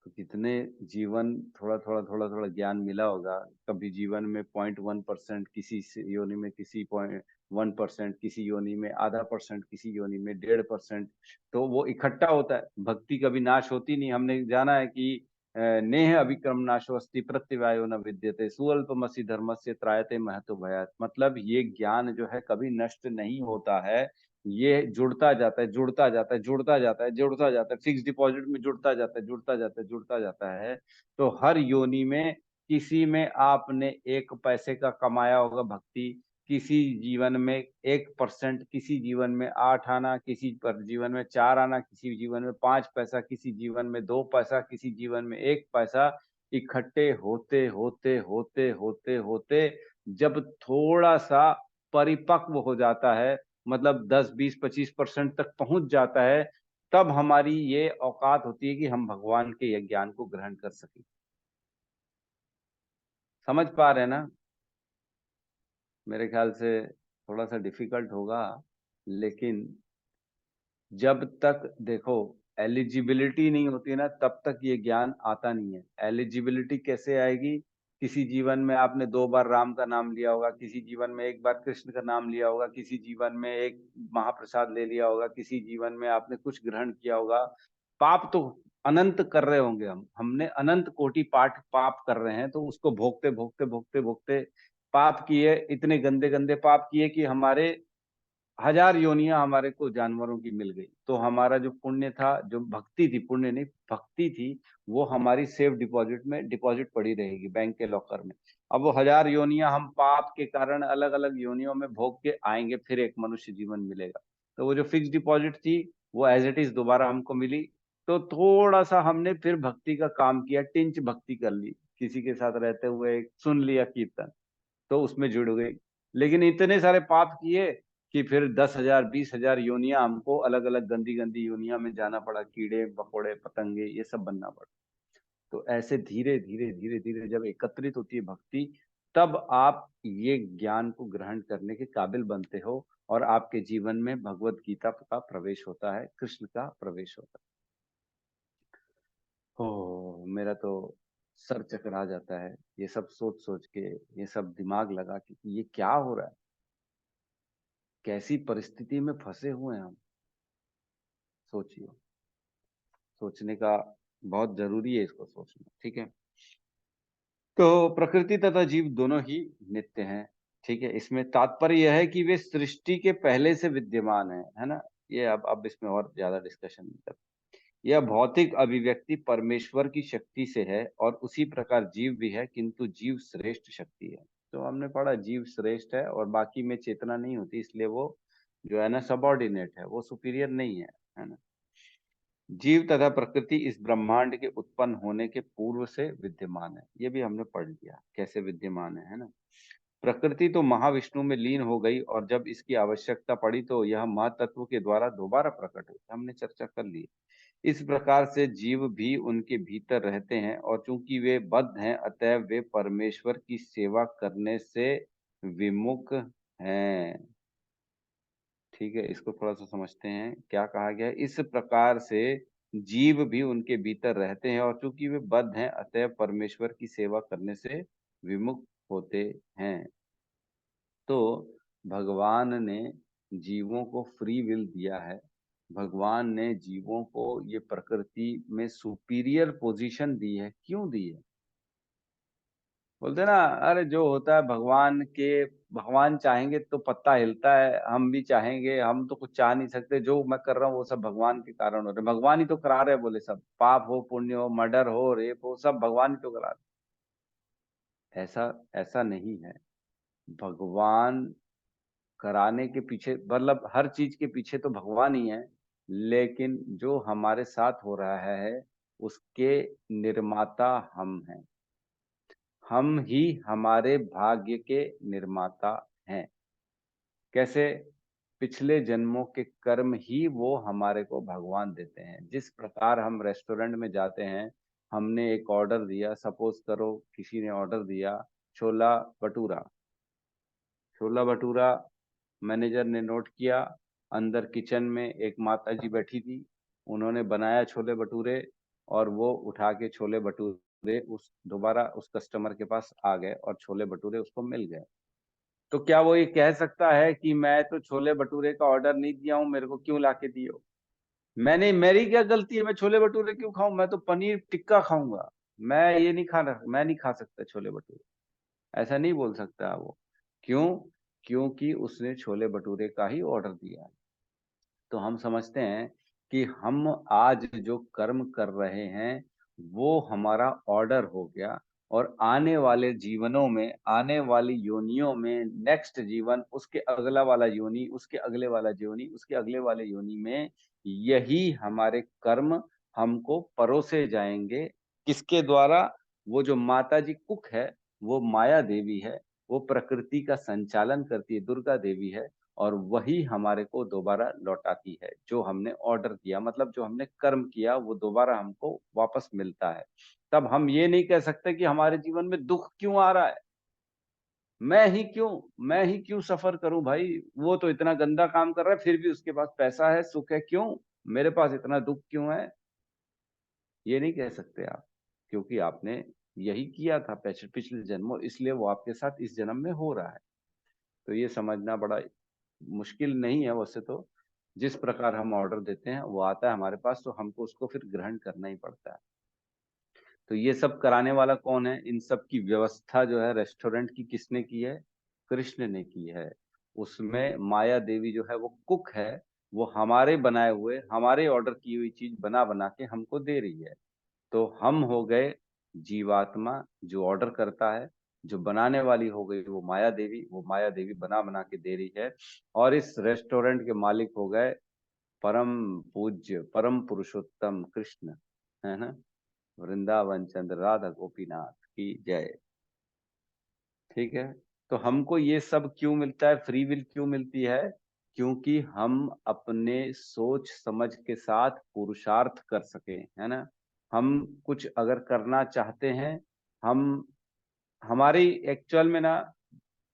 तो कितने जीवन, थोड़ा थोड़ा थोड़ा थोड़ा ज्ञान मिला होगा। कभी जीवन में 0.1%, किसी योनि में किसी 0.1%, किसी योनि में ½ %, किसी योनि में 1.5%। तो वो इकट्ठा होता है। भक्ति कभी नाश होती नहीं। हमने जाना है कि नेह अभिक्रम नाशो अस्ति प्रत्यवायो न विद्यते सुअल्पमसि धर्मस्य त्रायते महतो भयात्। मतलब ये ज्ञान जो है कभी नष्ट नहीं होता है, ये जुड़ता जाता है, जुड़ता जाता है, जुड़ता जाता है, जुड़ता जाता है, फिक्स डिपॉजिट में जुड़ता जाता है, जुड़ता जाता है, जुड़ता जाता है। तो हर योनि में किसी में आपने 1 पैसे का कमाया होगा भक्ति, किसी जीवन में 1%, किसी जीवन में 8 आना, किसी पर जीवन में 4 आना, किसी जीवन में 5 पैसा, किसी जीवन में 2 पैसा, किसी जीवन में 1 पैसा इकट्ठे होते होते होते होते होते जब थोड़ा सा परिपक्व हो जाता है, मतलब 10, 20, 25% तक पहुंच जाता है, तब हमारी ये औकात होती है कि हम भगवान के ये ज्ञान को ग्रहण कर सकें। समझ पा रहे हैं ना? मेरे ख्याल से थोड़ा सा डिफिकल्ट होगा, लेकिन जब तक देखो एलिजिबिलिटी नहीं होती ना, तब तक ये ज्ञान आता नहीं है। एलिजिबिलिटी कैसे आएगी? किसी जीवन में आपने 2 बार राम का नाम लिया होगा, किसी जीवन में 1 बार कृष्ण का नाम लिया होगा, किसी जीवन में एक महाप्रसाद ले लिया होगा, किसी जीवन में आपने कुछ ग्रहण किया होगा। पाप तो अनंत कर रहे होंगे, हमने अनंत कोटि पाठ पाप कर रहे हैं, तो उसको भोगते भोगते भोगते भोगते पाप किए, इतने गंदे गंदे पाप किए कि हमारे 1000 योनियां हमारे को जानवरों की मिल गई। तो हमारा जो पुण्य था, जो भक्ति थी, पुण्य नहीं भक्ति थी, वो हमारी सेफ डिपॉजिट में डिपॉजिट पड़ी रहेगी बैंक के लॉकर में। अब वो 1000 योनियां हम पाप के कारण अलग अलग योनियों में भोग के आएंगे, फिर एक मनुष्य जीवन मिलेगा। तो वो जो फिक्स डिपॉजिट थी वो एज इट इज दोबारा हमको मिली। तो थोड़ा सा हमने फिर भक्ति का काम किया, टिंच भक्ति कर ली, किसी के साथ रहते हुए सुन लिया कीर्तन, तो उसमें जुड़ गई। लेकिन इतने सारे पाप किए कि फिर 10,000 20,000 योनियां हमको अलग अलग गंदी गंदी योनिया में जाना पड़ा, कीड़े मकोड़े पतंगे ये सब बनना पड़ा। तो ऐसे धीरे धीरे धीरे धीरे जब एकत्रित होती है भक्ति, तब आप ये ज्ञान को ग्रहण करने के काबिल बनते हो, और आपके जीवन में भगवत गीता का प्रवेश होता है, कृष्ण का प्रवेश होता है। हो मेरा तो सर चकरा जाता है ये सब सोच सोच के, ये सब दिमाग लगा के ये क्या हो रहा है, कैसी परिस्थिति में फंसे हुए हैं हम। सोचिए, सोचने का बहुत जरूरी है इसको सोचना, ठीक है। तो प्रकृति तथा जीव दोनों ही नित्य हैं, ठीक है। इसमें तात्पर्य यह है कि वे सृष्टि के पहले से विद्यमान है ना। ये अब इसमें और ज्यादा डिस्कशन नहीं करते। यह भौतिक अभिव्यक्ति परमेश्वर की शक्ति से है, और उसी प्रकार जीव भी है, किंतु जीव श्रेष्ठ शक्ति है। तो हमने पढ़ा जीव श्रेष्ठ है, और बाकी में चेतना नहीं होती, इसलिए वो जो है ना सबॉर्डिनेट है, वो सुपीरियर नहीं है ना। जीव तथा प्रकृति इस ब्रह्मांड के उत्पन्न होने के पूर्व से विद्यमान है, ये भी हमने पढ़ लिया कैसे विद्यमान है ना। प्रकृति तो महाविष्णु में लीन हो गई, और जब इसकी आवश्यकता पड़ी तो यह महातत्व के द्वारा दोबारा प्रकट हुई, हमने चर्चा कर ली। इस प्रकार से जीव भी उनके भीतर रहते हैं, और चूंकि वे बद्ध हैं, अतः वे परमेश्वर की सेवा करने से विमुख हैं। ठीक है, इसको थोड़ा सा समझते हैं क्या कहा गया है। इस प्रकार से जीव भी उनके भीतर रहते हैं, और चूंकि वे बद्ध हैं, अतः परमेश्वर की सेवा करने से विमुख होते हैं। तो भगवान ने जीवों को फ्री विल दिया है। भगवान ने जीवों को ये प्रकृति में सुपीरियर पोजीशन दी है। क्यों दी है? बोलते ना, अरे जो होता है भगवान के, भगवान चाहेंगे तो पत्ता हिलता है, हम भी चाहेंगे, हम तो कुछ चाह नहीं सकते। जो मैं कर रहा हूँ वो सब भगवान के कारण हो रहे, भगवान ही तो करा रहे हैं। बोले सब पाप हो, पुण्य हो, मर्डर हो, रेप हो, सब भगवान ही तो करा रहे। ऐसा ऐसा नहीं है। भगवान कराने के पीछे, मतलब हर चीज के पीछे तो भगवान ही है, लेकिन जो हमारे साथ हो रहा है उसके निर्माता हम हैं। हम ही हमारे भाग्य के निर्माता हैं। कैसे? पिछले जन्मों के कर्म ही वो हमारे को भगवान देते हैं। जिस प्रकार हम रेस्टोरेंट में जाते हैं, हमने एक ऑर्डर दिया, सपोज करो किसी ने ऑर्डर दिया छोला भटूरा। छोला भटूरा मैनेजर ने नोट किया, अंदर किचन में एक माता जी बैठी थी, उन्होंने बनाया छोले भटूरे, और वो उठा के छोले भटूरे उस दोबारा उस कस्टमर के पास आ गए, और छोले भटूरे उसको मिल गए। तो क्या वो ये कह सकता है कि मैं तो छोले भटूरे का ऑर्डर नहीं दिया हूँ, मेरे को क्यों लाके दिए हो? मैंने, मेरी क्या गलती है? मैं छोले भटूरे क्यों खाऊं? मैं तो पनीर टिक्का खाऊंगा, मैं ये नहीं खाना, मैं नहीं खा सकता छोले भटूरे। ऐसा नहीं बोल सकता वो। क्यों? क्योंकि उसने छोले भटूरे का ही ऑर्डर दिया है। तो हम समझते हैं कि हम आज जो कर्म कर रहे हैं वो हमारा ऑर्डर हो गया, और आने वाले जीवनों में, आने वाली योनियों में, नेक्स्ट जीवन, उसके अगला वाला योनि, उसके अगले वाला योनि, उसके अगले वाले योनि में यही हमारे कर्म हमको परोसे जाएंगे। किसके द्वारा? वो जो माता जी कुक है, वो माया देवी है, वो प्रकृति का संचालन करती है, दुर्गा देवी है, और वही हमारे को दोबारा लौटाती है। जो हमने ऑर्डर किया, मतलब जो हमने कर्म किया, वो दोबारा हमको वापस मिलता है। तब हम ये नहीं कह सकते कि हमारे जीवन में दुख क्यों आ रहा है, मैं ही क्यों सफर करूं भाई, वो तो इतना गंदा काम कर रहा है फिर भी उसके पास पैसा है, सुख है, क्यों मेरे पास इतना दुख क्यों है? ये नहीं कह सकते आप, क्योंकि आपने यही किया था पिछले पिछले जन्मों, इसलिए वो आपके साथ इस जन्म में हो रहा है। तो ये समझना बड़ा मुश्किल नहीं है वैसे तो। जिस प्रकार हम ऑर्डर देते हैं वो आता है हमारे पास, तो हमको उसको फिर ग्रहण करना ही पड़ता है। तो ये सब कराने वाला कौन है? इन सब की व्यवस्था जो है रेस्टोरेंट की, किसने की है? कृष्ण ने की है। उसमें माया देवी जो है वो कुक है, वो हमारे बनाए हुए, हमारे ऑर्डर की हुई चीज बना बना के हमको दे रही है। तो हम हो गए जीवात्मा जो ऑर्डर करता है, जो बनाने वाली हो गई वो माया देवी, वो माया देवी बना बना के दे रही है। और इस रेस्टोरेंट के मालिक हो गए परम पूज्य, परम पुरुषोत्तम कृष्ण, है ना। वृंदावन चंद्र राधा गोपीनाथ की जय। ठीक है। तो हमको ये सब क्यों मिलता है, फ्री विल क्यों मिलती है? क्योंकि हम अपने सोच समझ के साथ पुरुषार्थ कर सके, है ना। हम कुछ अगर करना चाहते हैं, हम, हमारी एक्चुअल में ना,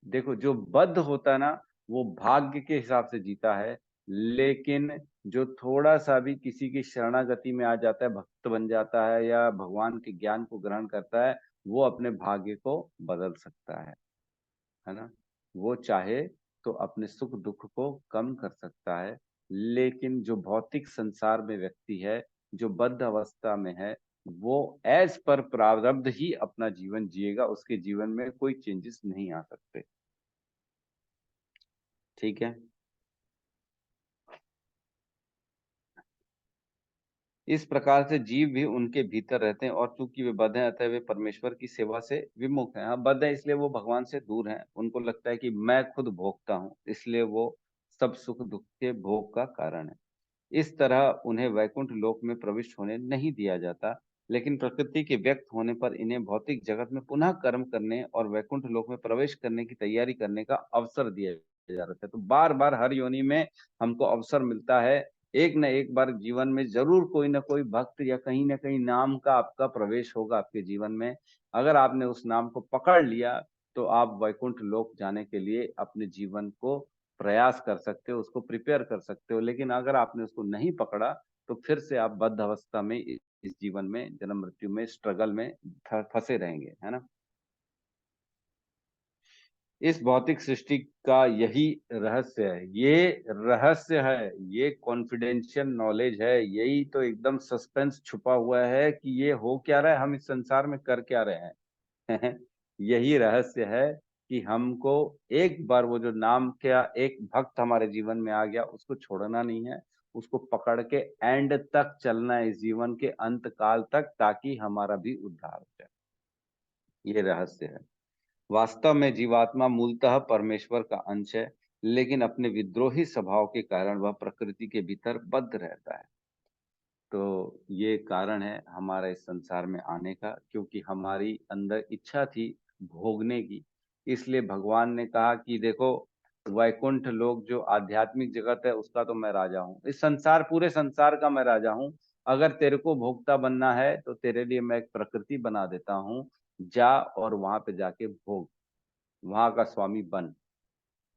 देखो जो बद्ध होता है ना, वो भाग्य के हिसाब से जीता है। लेकिन जो थोड़ा सा भी किसी की शरणागति में आ जाता है, भक्त बन जाता है, या भगवान के ज्ञान को ग्रहण करता है, वो अपने भाग्य को बदल सकता है ना। वो चाहे तो अपने सुख दुख को कम कर सकता है। लेकिन जो भौतिक संसार में व्यक्ति है, जो बद्ध अवस्था में है, वो एज पर प्रारब्ध ही अपना जीवन जिएगा, उसके जीवन में कोई चेंजेस नहीं आ सकते। ठीक है। इस प्रकार से जीव भी उनके भीतर रहते हैं, और चूंकि वे बद्ध हैं अतः वे परमेश्वर की सेवा से विमुख हैं। हाँ, बद्ध है इसलिए वो भगवान से दूर हैं, उनको लगता है कि मैं खुद भोगता हूँ, इसलिए वो सब सुख दुख के भोग का कारण है। इस तरह उन्हें वैकुंठ लोक में प्रविष्ट होने नहीं दिया जाता। लेकिन प्रकृति के व्यक्त होने पर इन्हें भौतिक जगत में पुनः कर्म करने और वैकुंठ लोक में प्रवेश करने की तैयारी करने का अवसर दिया जा रहा है। तो बार बार हर योनि में हमको अवसर मिलता है। एक न एक बार जीवन में जरूर कोई ना कोई भक्त या कहीं ना कहीं नाम का आपका प्रवेश होगा आपके जीवन में। अगर आपने उस नाम को पकड़ लिया, तो आप वैकुंठ लोक जाने के लिए अपने जीवन को प्रयास कर सकते हो, उसको प्रिपेयर कर सकते हो। लेकिन अगर आपने उसको नहीं पकड़ा, तो फिर से आप बद्ध अवस्था में इस जीवन में जन्म मृत्यु में स्ट्रगल में फंसे रहेंगे, है ना। इस भौतिक सृष्टि का यही रहस्य है, ये रहस्य है, ये कॉन्फिडेंशियल नॉलेज है, यही तो एकदम सस्पेंस छुपा हुआ है कि ये हो क्या रहा है, हम इस संसार में कर क्या रहे हैं। यही रहस्य है कि हमको एक बार वो जो नाम का एक भक्त हमारे जीवन में आ गया, उसको छोड़ना नहीं है, उसको पकड़ के एंड तक चलना है, इस जीवन के अंत काल तक, ताकि हमारा भी उद्धार हो जाए। ये रहस्य है। वास्तव में जीवात्मा मूलतः परमेश्वर का अंश है, लेकिन अपने विद्रोही स्वभाव के कारण वह प्रकृति के भीतर बद्ध रहता है। तो ये कारण है हमारा इस संसार में आने का, क्योंकि हमारी अंदर इच्छा थी भोगने की। इसलिए भगवान ने कहा कि देखो, वैकुंठ लोक जो आध्यात्मिक जगत है उसका तो मैं राजा हूँ, इस संसार, पूरे संसार का मैं राजा हूँ। अगर तेरे को भोक्ता बनना है तो तेरे लिए मैं एक प्रकृति बना देता हूँ, जा और वहां पे जाके भोग, वहां का स्वामी बन।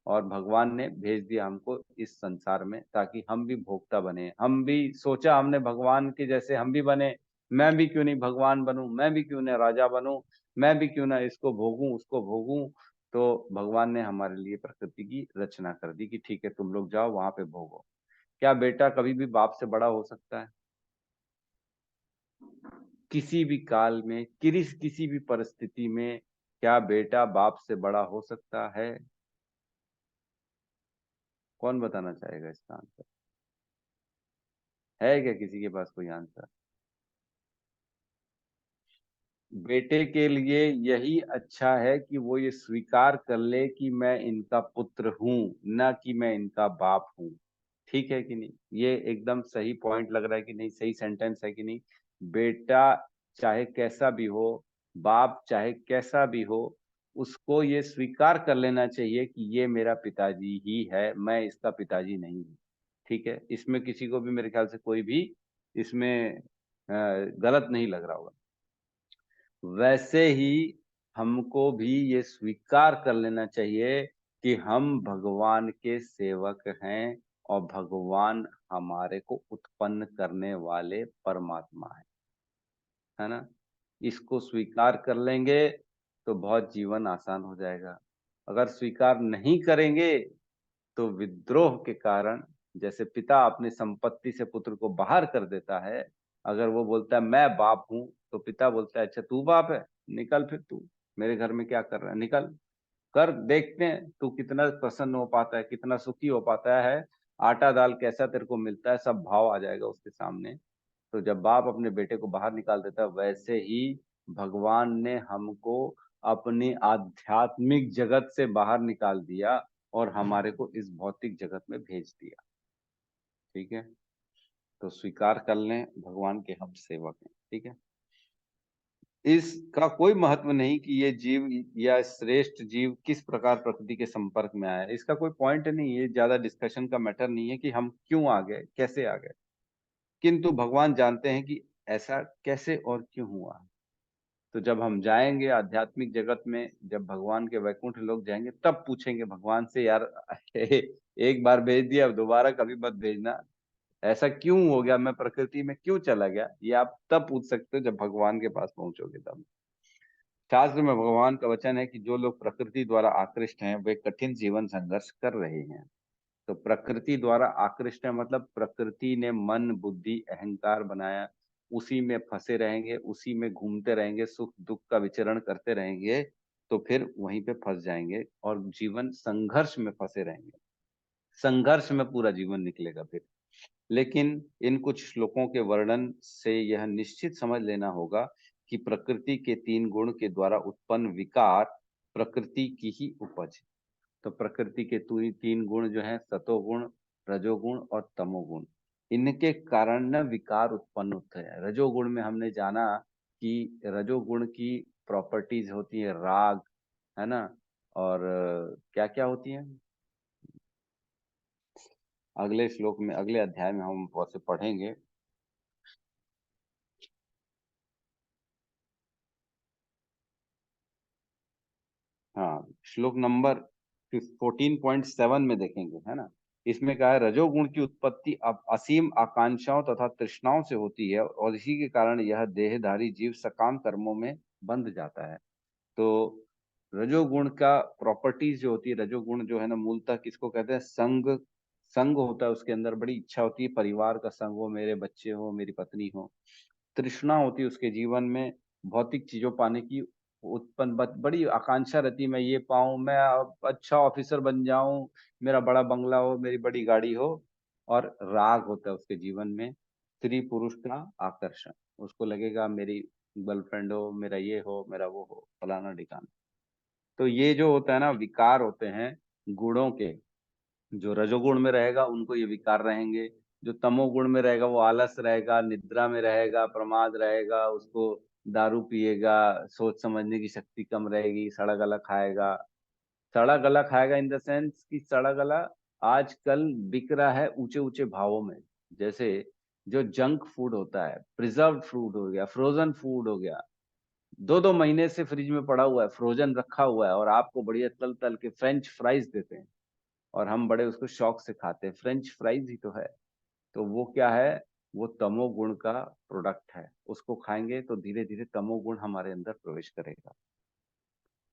और भगवान ने भेज दिया हमको इस संसार में, ताकि हम भी भोक्ता बने। हम भी सोचा, हमने भगवान के जैसे हम भी बने, मैं भी क्यों नहीं भगवान बनूं, मैं भी क्यों ना राजा बनूं, मैं भी क्यों ना इसको भोगूं उसको भोगूं। तो भगवान ने हमारे लिए प्रकृति की रचना कर दी कि ठीक है तुम लोग जाओ वहां पे भोगो। क्या बेटा कभी भी बाप से बड़ा हो सकता है? किसी भी काल में, किसी भी परिस्थिति में, क्या बेटा बाप से बड़ा हो सकता है? कौन बताना चाहेगा इसका आंसर? है क्या किसी के पास कोई आंसर? बेटे के लिए यही अच्छा है कि वो ये स्वीकार कर ले कि मैं इनका पुत्र हूं, ना कि मैं इनका बाप हूं। ठीक है कि नहीं? ये एकदम सही पॉइंट लग रहा है कि नहीं? सही सेंटेंस है कि नहीं? बेटा चाहे कैसा भी हो, बाप चाहे कैसा भी हो, उसको ये स्वीकार कर लेना चाहिए कि ये मेरा पिताजी ही है, मैं इसका पिताजी नहीं हूँ। ठीक है, इसमें किसी को भी मेरे ख्याल से कोई भी इसमें गलत नहीं लग रहा होगा। वैसे ही हमको भी ये स्वीकार कर लेना चाहिए कि हम भगवान के सेवक हैं और भगवान हमारे को उत्पन्न करने वाले परमात्मा है ना? इसको स्वीकार कर लेंगे तो बहुत जीवन आसान हो जाएगा। अगर स्वीकार नहीं करेंगे तो विद्रोह के कारण, जैसे पिता अपनी संपत्ति से पुत्र को बाहर कर देता है, अगर वो बोलता है मैं बाप हूं, तो पिता बोलता है अच्छा तू बाप है, निकल फिर तू मेरे घर में क्या कर रहा है, निकल कर, देखते हैं तू कितना प्रसन्न हो पाता है, कितना सुखी हो पाता है, आटा दाल कैसा तेरे को मिलता है, सब भाव आ जाएगा उसके सामने। तो जब बाप अपने बेटे को बाहर निकाल देता है, वैसे ही भगवान ने हमको अपनी आध्यात्मिक जगत से बाहर निकाल दिया और हमारे को इस भौतिक जगत में भेज दिया। ठीक है, तो स्वीकार कर लें भगवान के हम सेवक हैं। ठीक है, इसका कोई महत्व नहीं कि ये जीव या श्रेष्ठ जीव किस प्रकार प्रकृति के संपर्क में आया है, इसका कोई पॉइंट नहीं है, ज्यादा डिस्कशन का मैटर नहीं है कि हम क्यों आ गए, कैसे आ गए। किंतु भगवान जानते हैं कि ऐसा कैसे और क्यों हुआ। तो जब हम जाएंगे आध्यात्मिक जगत में, जब भगवान के वैकुंठ लोग जाएंगे, तब पूछेंगे भगवान से, यार एक बार भेज दिया, अब दोबारा कभी मत भेजना, ऐसा क्यों हो गया, मैं प्रकृति में क्यों चला गया, ये आप तब पूछ सकते हो जब भगवान के पास पहुंचोगे तब। शास्त्र में भगवान का वचन है कि जो लोग प्रकृति द्वारा आकृष्ट हैं वे कठिन जीवन संघर्ष कर रहे हैं। तो प्रकृति द्वारा आकृष्ट है मतलब प्रकृति ने मन बुद्धि अहंकार बनाया, उसी में फंसे रहेंगे, उसी में घूमते रहेंगे, सुख दुख का विचरण करते रहेंगे, तो फिर वहीं पे फंस जाएंगे और जीवन संघर्ष में फंसे रहेंगे, संघर्ष में पूरा जीवन निकलेगा फिर। लेकिन इन कुछ श्लोकों के वर्णन से यह निश्चित समझ लेना होगा कि प्रकृति के तीन गुण के द्वारा उत्पन्न विकार प्रकृति की ही उपज है। तो प्रकृति के तीन गुण जो है, सतोगुण, रजोगुण और तमोगुण, इनके कारण न विकार उत्पन्न होते हैं। रजोगुण में हमने जाना कि रजोगुण की प्रॉपर्टीज होती है राग, है ना, और क्या क्या होती है, अगले श्लोक में, अगले अध्याय में हम वैसे पढ़ेंगे। हाँ, श्लोक नंबर 14.7 में देखेंगे, है ना। इसमें कहा है रजोगुण की उत्पत्ति अब असीम आकांक्षाओं तथा तृष्णाओं से होती है और इसी के कारण यह देहधारी जीव सकाम कर्मों में बंध जाता है। तो रजोगुण का प्रॉपर्टीज जो होती है, रजोगुण जो है ना, मूलतः किसको कहते हैं, संग, संग होता है उसके अंदर, बड़ी इच्छा होती है परिवार का संग हो, मेरे बच्चे हो, मेरी पत्नी हो। तृष्णा होती है उसके जीवन में भौतिक चीजों पाने की, उत्पन्न बड़ी आकांक्षा रहती है, मैं ये पाऊं, मैं अच्छा ऑफिसर बन जाऊं, मेरा बड़ा बंगला हो, मेरी बड़ी गाड़ी हो। और राग होता है उसके जीवन में, स्त्री पुरुष का आकर्षण, उसको लगेगा मेरी गर्लफ्रेंड हो, मेरा ये हो, मेरा वो हो, फलाना ढिकाना। तो ये जो होता है ना, विकार होते हैं गुणों के। जो रजोगुण में रहेगा उनको ये विकार रहेंगे, जो तमोगुण में रहेगा वो आलस रहेगा, निद्रा में रहेगा, प्रमाद रहेगा, उसको दारू पिएगा, सोच समझने की शक्ति कम रहेगी, सड़ा गला खाएगा। सड़ा गला खाएगा इन द सेंस कि सड़ा गला आजकल बिक रहा है ऊंचे ऊंचे भावों में। जैसे जो जंक फूड होता है, प्रिजर्व फूड हो गया, फ्रोजन फूड हो गया, दो दो महीने से फ्रिज में पड़ा हुआ है, फ्रोजन रखा हुआ है, और आपको बढ़िया तल तल के फ्रेंच फ्राइज देते हैं और हम बड़े उसको शौक से खाते हैं, फ्रेंच फ्राइज ही तो है। तो वो क्या है, वो तमोगुण का प्रोडक्ट है, उसको खाएंगे तो धीरे धीरे तमोगुण हमारे अंदर प्रवेश करेगा।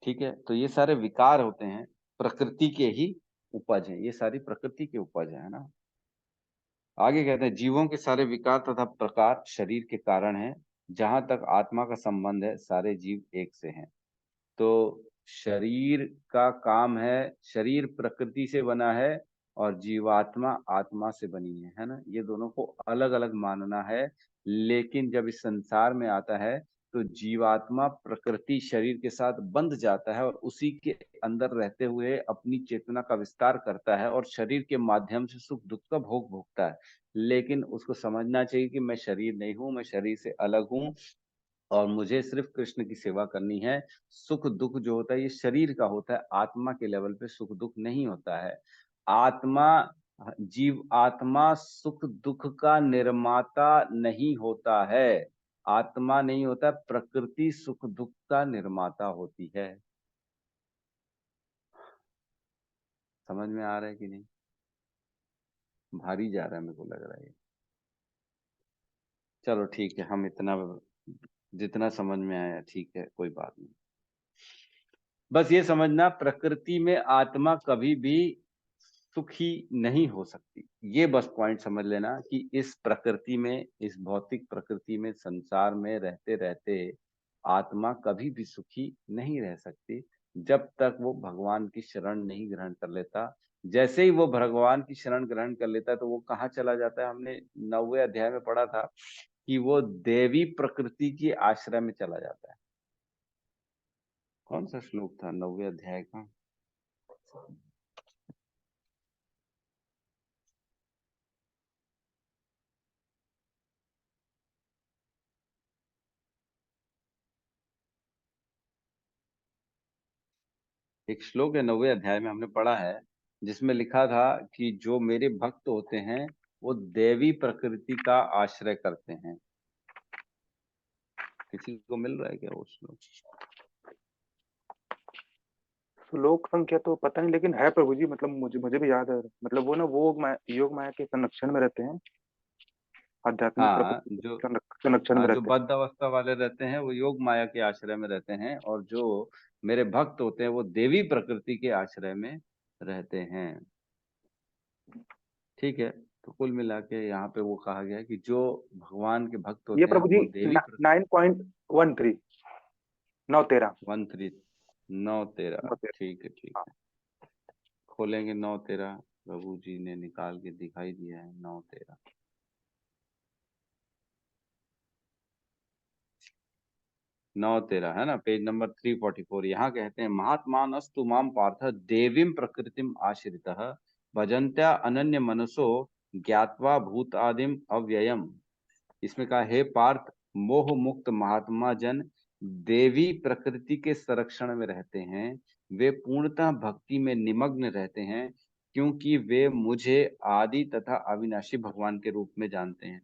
ठीक है, तो ये सारे विकार होते हैं प्रकृति के ही उपज है, ये सारी प्रकृति के उपज है ना। आगे कहते हैं जीवों के सारे विकार तथा प्रकार शरीर के कारण है, जहां तक आत्मा का संबंध है सारे जीव एक से हैं। तो शरीर का काम है, शरीर प्रकृति से बना है और जीवात्मा आत्मा से बनी है ना, ये दोनों को अलग अलग मानना है। लेकिन जब इस संसार में आता है तो जीवात्मा प्रकृति शरीर के साथ बंध जाता है और उसी के अंदर रहते हुए अपनी चेतना का विस्तार करता है और शरीर के माध्यम से सुख दुख का भोग भोगता है। लेकिन उसको समझना चाहिए कि मैं शरीर नहीं हूं, मैं शरीर से अलग हूं और मुझे सिर्फ कृष्ण की सेवा करनी है। सुख दुख जो होता है ये शरीर का होता है, आत्मा के लेवल पे सुख दुख नहीं होता है। आत्मा जीव आत्मा सुख दुख का निर्माता नहीं होता है। आत्मा नहीं होता, प्रकृति सुख दुख का निर्माता होती है। समझ में आ रहा है कि नहीं? भारी जा रहा है मेरे को लग रहा है ये। चलो ठीक है, हम इतना जितना समझ में आया ठीक है, कोई बात नहीं। बस ये समझना, प्रकृति में आत्मा कभी भी सुखी नहीं हो सकती। ये बस पॉइंट समझ लेना कि इस प्रकृति में, इस भौतिक प्रकृति में, संसार में रहते रहते आत्मा कभी भी सुखी नहीं रह सकती जब तक वो भगवान की शरण नहीं ग्रहण कर लेता। जैसे ही वो भगवान की शरण ग्रहण कर लेता है तो वो कहाँ चला जाता है? हमने 9वें अध्याय में पढ़ा था कि वो देवी प्रकृति की आश्रय में चला जाता है। कौन सा श्लोक था 9वें अध्याय का? एक श्लोक है 9वें अध्याय में, हमने पढ़ा है, जिसमें लिखा था कि जो मेरे भक्त होते हैं वो देवी प्रकृति का आश्रय करते हैं। किसी को मिल रहा है क्या वो श्लोक? श्लोक संख्या तो पता नहीं, लेकिन है प्रभु जी, मतलब मुझे मुझे भी याद है। मतलब वो ना, वो योग माया के संरक्षण में रहते हैं, आध्यात्मिक हाँ, प्रकृति जो के संरक्षण में जो रहते हैं। बद्ध अवस्था वाले रहते हैं वो योग माया के आश्रय में रहते हैं, और जो मेरे भक्त होते हैं वो देवी प्रकृति के आश्रय में रहते हैं। ठीक है, तो कुल मिला के यहाँ पे वो कहा गया है कि जो भगवान के भक्त ये होते हैं प्रभु जी वो देवी 9.13 9.13 13 9-13। ठीक है ठीक है, खोलेंगे 9-13। प्रभु जी ने निकाल के दिखाई दिया है 9-13। 9-13 है ना, पेज नंबर 344। यहाँ कहते हैं, महात्मान अस्तु माम पार्थ देवीं प्रकृतिम आश्रितः भजन्त्या अनन्य मनसो ज्ञात्वा भूत आदिम अव्ययम। इसमें कहा, हे पार्थ, मोह मुक्त महात्मा जन देवी प्रकृति के संरक्षण में रहते हैं। वे पूर्णतः भक्ति में निमग्न रहते हैं क्योंकि वे मुझे आदि तथा अविनाशी भगवान के रूप में जानते हैं।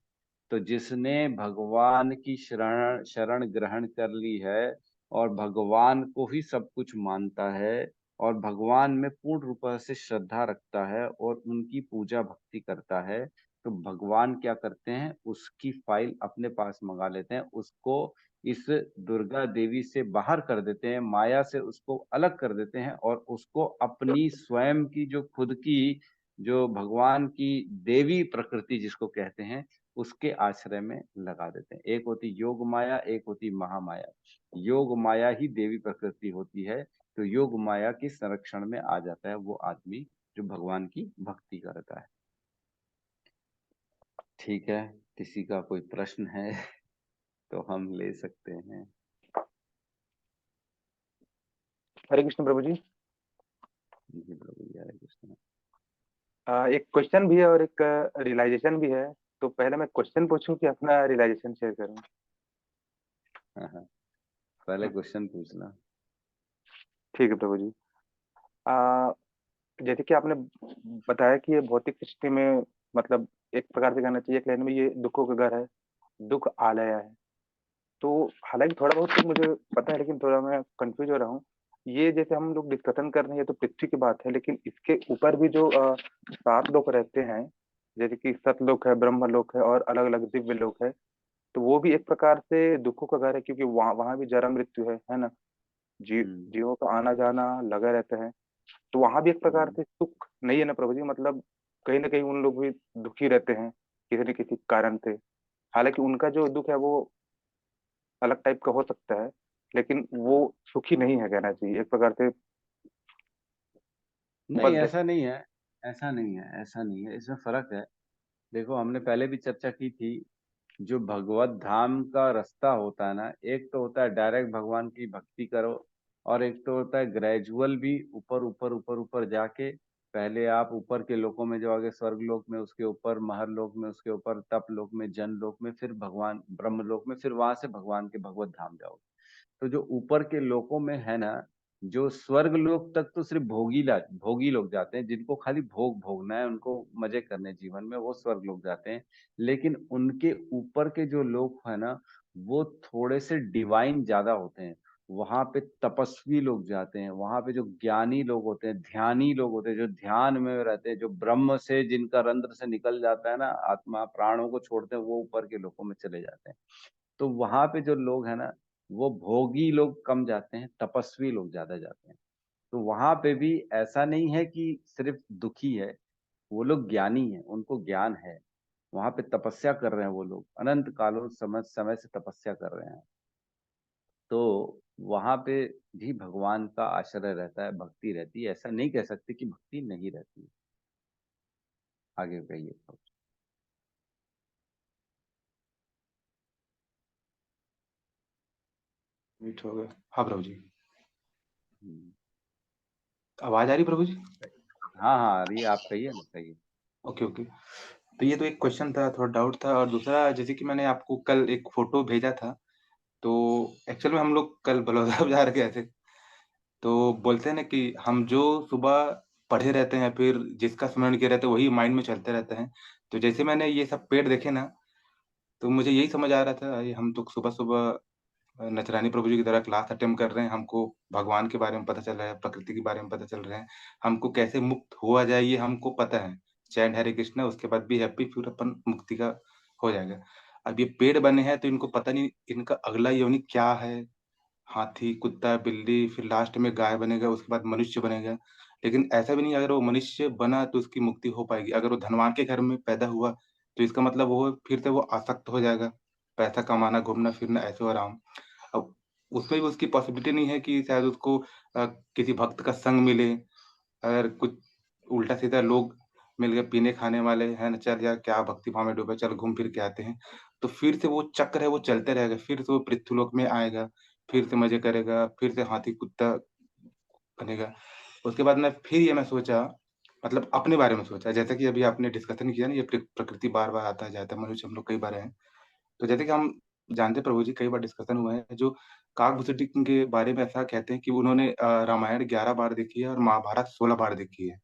तो जिसने भगवान की शरण शरण ग्रहण कर ली है और भगवान को ही सब कुछ मानता है और भगवान में पूर्ण रूप से श्रद्धा रखता है और उनकी पूजा भक्ति करता है, तो भगवान क्या करते हैं? उसकी फाइल अपने पास मंगा लेते हैं, उसको इस दुर्गा देवी से बाहर कर देते हैं, माया से उसको अलग कर देते हैं और उसको अपनी स्वयं की जो खुद की, जो भगवान की देवी प्रकृति जिसको कहते हैं, उसके आश्रय में लगा देते हैं। एक होती योग माया, एक होती महामाया। योग माया ही देवी प्रकृति होती है, तो योग माया के संरक्षण में आ जाता है वो आदमी जो भगवान की भक्ति करता है। ठीक है, किसी का कोई प्रश्न है तो हम ले सकते हैं। हरे कृष्ण प्रभु जी। जी प्रभु जी, हरे कृष्ण। एक क्वेश्चन भी है और एक रियलाइजेशन भी है। तो पहले मैं क्वेश्चन पूछूं कि अपना रियलाइजेशन शेयर करूं? हाँ हाँ, पहले क्वेश्चन पूछना। ठीक है प्रभु जी। आ, जैसे कि आपने बताया कि ये भौतिक सृष्टि में, मतलब एक प्रकार से कहना चाहिए, एक लाइन में, ये दुखों का घर है, दुख आलय है। तो हालांकि थोड़ा बहुत तो मुझे पता है, लेकिन थोड़ा मैं कंफ्यूज हो रहा हूँ। ये जैसे हम लोग डिस्कशन कर रहे हैं, ये तो पृथ्वी की बात है, लेकिन इसके ऊपर भी जो 7 लोग रहते हैं, जैसे कि सतलोक है, ब्रह्मलोक है और अलग अलग दिव्य लोक है, तो वो भी एक प्रकार से दुखों का घर है, क्योंकि वहाँ वहाँ भी जन्म मृत्यु है ना। हम्म जीवों का आना जाना लगा रहता है। तो वहां भी एक प्रकार हम्म। से सुख नहीं है ना प्रभु जी? मतलब कहीं ना कहीं उन लोग भी दुखी रहते हैं किसी न किसी कारण से। हालांकि उनका जो दुख है वो अलग टाइप का हो सकता है, लेकिन वो सुखी नहीं है, कहना चाहिए एक प्रकार से नहीं, बद्ध है। ऐसा नहीं है, ऐसा नहीं है, ऐसा नहीं है, इसमें फर्क है। देखो, हमने पहले भी चर्चा की थी जो भगवत धाम का रास्ता होता है ना, एक तो होता है डायरेक्ट भगवान की भक्ति करो, और एक तो होता है ग्रेजुअल भी, ऊपर ऊपर ऊपर ऊपर जाके पहले आप ऊपर के लोकों में जाओगे, स्वर्ग लोक में, उसके ऊपर महर लोक में, उसके ऊपर तप लोक में, जन लोक में, फिर भगवान ब्रह्म लोक में, फिर वहां से भगवान के भगवत धाम जाओगे। तो जो ऊपर के लोकों में है ना, जो स्वर्ग लोक तक तो सिर्फ भोगी लोग जाते हैं, जिनको खाली भोग भोगना है, उनको मजे करने जीवन में, वो स्वर्ग लोग जाते हैं। लेकिन उनके ऊपर के जो लोग है ना, वो थोड़े से डिवाइन ज्यादा होते हैं। वहां पे तपस्वी लोग जाते हैं, वहां पे जो ज्ञानी लोग होते हैं, ध्यानी लोग होते हैं, जो ध्यान में रहते हैं, जो ब्रह्म से जिनका रंध्र से निकल जाता है ना आत्मा, प्राणों को छोड़ते हैं, वो ऊपर के लोकों में चले जाते हैं। तो वहां पे जो लोग हैं ना, वो भोगी लोग कम जाते हैं, तपस्वी लोग ज्यादा जाते हैं। तो वहां पे भी ऐसा नहीं है कि सिर्फ दुखी है, वो लोग ज्ञानी हैं, उनको ज्ञान है। वहां पे तपस्या कर रहे हैं वो लोग, अनंत कालों समय समय से तपस्या कर रहे हैं। तो वहां पे भी भगवान का आश्रय रहता है, भक्ति रहती है। ऐसा नहीं कह सकते कि भक्ति नहीं रहती। आगे कहिए। मीट हो गया। हाँ प्रभु जी, हम्म। आवाज आ रही प्रभु जी? हाँ हाँ, अरे आप कहिए ना, कहिए। Okay okay. तो ये तो एक क्वेश्चन था, थोड़ा डाउट था। और दूसरा, जैसे कि मैंने आपको कल एक फोटो भेजा था, तो एक्चुअल में हम लोग कल बलौदा बाजार गए थे। तो बोलते हैं ना कि हम जो सुबह पढ़े रहते हैं, फिर जिसका स्मरण किए रहते हैं, वही माइंड में चलते रहते हैं। तो जैसे मैंने ये सब पेड़ देखे ना, तो मुझे यही समझ आ रहा था, ये हम तो सुबह-सुबह नचरानी प्रभु जी की तरह क्लास अटेम्प्ट कर रहे हैं, हमको भगवान के बारे में पता चल रहा है, प्रकृति के बारे में पता चल रहा है, हमको कैसे मुक्त हुआ जाए ये हमको पता है। चैंट हरे कृष्णा, उसके बाद बी हैप्पी, फिर अपन मुक्ति का हो जाएगा। अब ये पेड़ बने हैं तो इनको पता नहीं इनका अगला योनि क्या है, हाथी, कुत्ता, बिल्ली, फिर लास्ट में गाय बनेगा, उसके बाद मनुष्य बनेगा। लेकिन ऐसा भी नहीं, अगर वो मनुष्य बना तो उसकी मुक्ति हो पाएगी। अगर वो धनवान के घर में पैदा हुआ, तो इसका मतलब वो फिर से वो आसक्त हो जाएगा, पैसा कमाना, घूमना-फिरना, ऐशो-आराम। अब उसमें भी उसकी पॉसिबिलिटी नहीं है कि शायद उसको किसी भक्त का संग मिले। अगर कुछ उल्टा-सीधा लोग मिल गए पीने खाने वाले, हैं ना, चल यार क्या भक्ति भाव में डूबे, चल घूम फिर के आते हैं। तो फिर से वो चक्र है वो चलते रहेगा, फिर से वो पृथ्वीलोक में आएगा, फिर से मज़े करेगा, फिर से हाथी कुत्ता बनेगा। उसके बाद मैं सोचा, मतलब अपने बारे में सोचा, जैसा कि अभी आपने डिस्कशन किया ना, ये प्रकृति बार-बार आता है जाता है, मनुष्य हम लोग कई बार हैं। तो जैसे कि हम जानते हैं प्रभु जी, कई बार डिस्कशन हुआ है, जो काकभूषुंडी के बारे में ऐसा कहते हैं कि उन्होंने रामायण 11 बार देखी है और महाभारत 16 बार देखी है।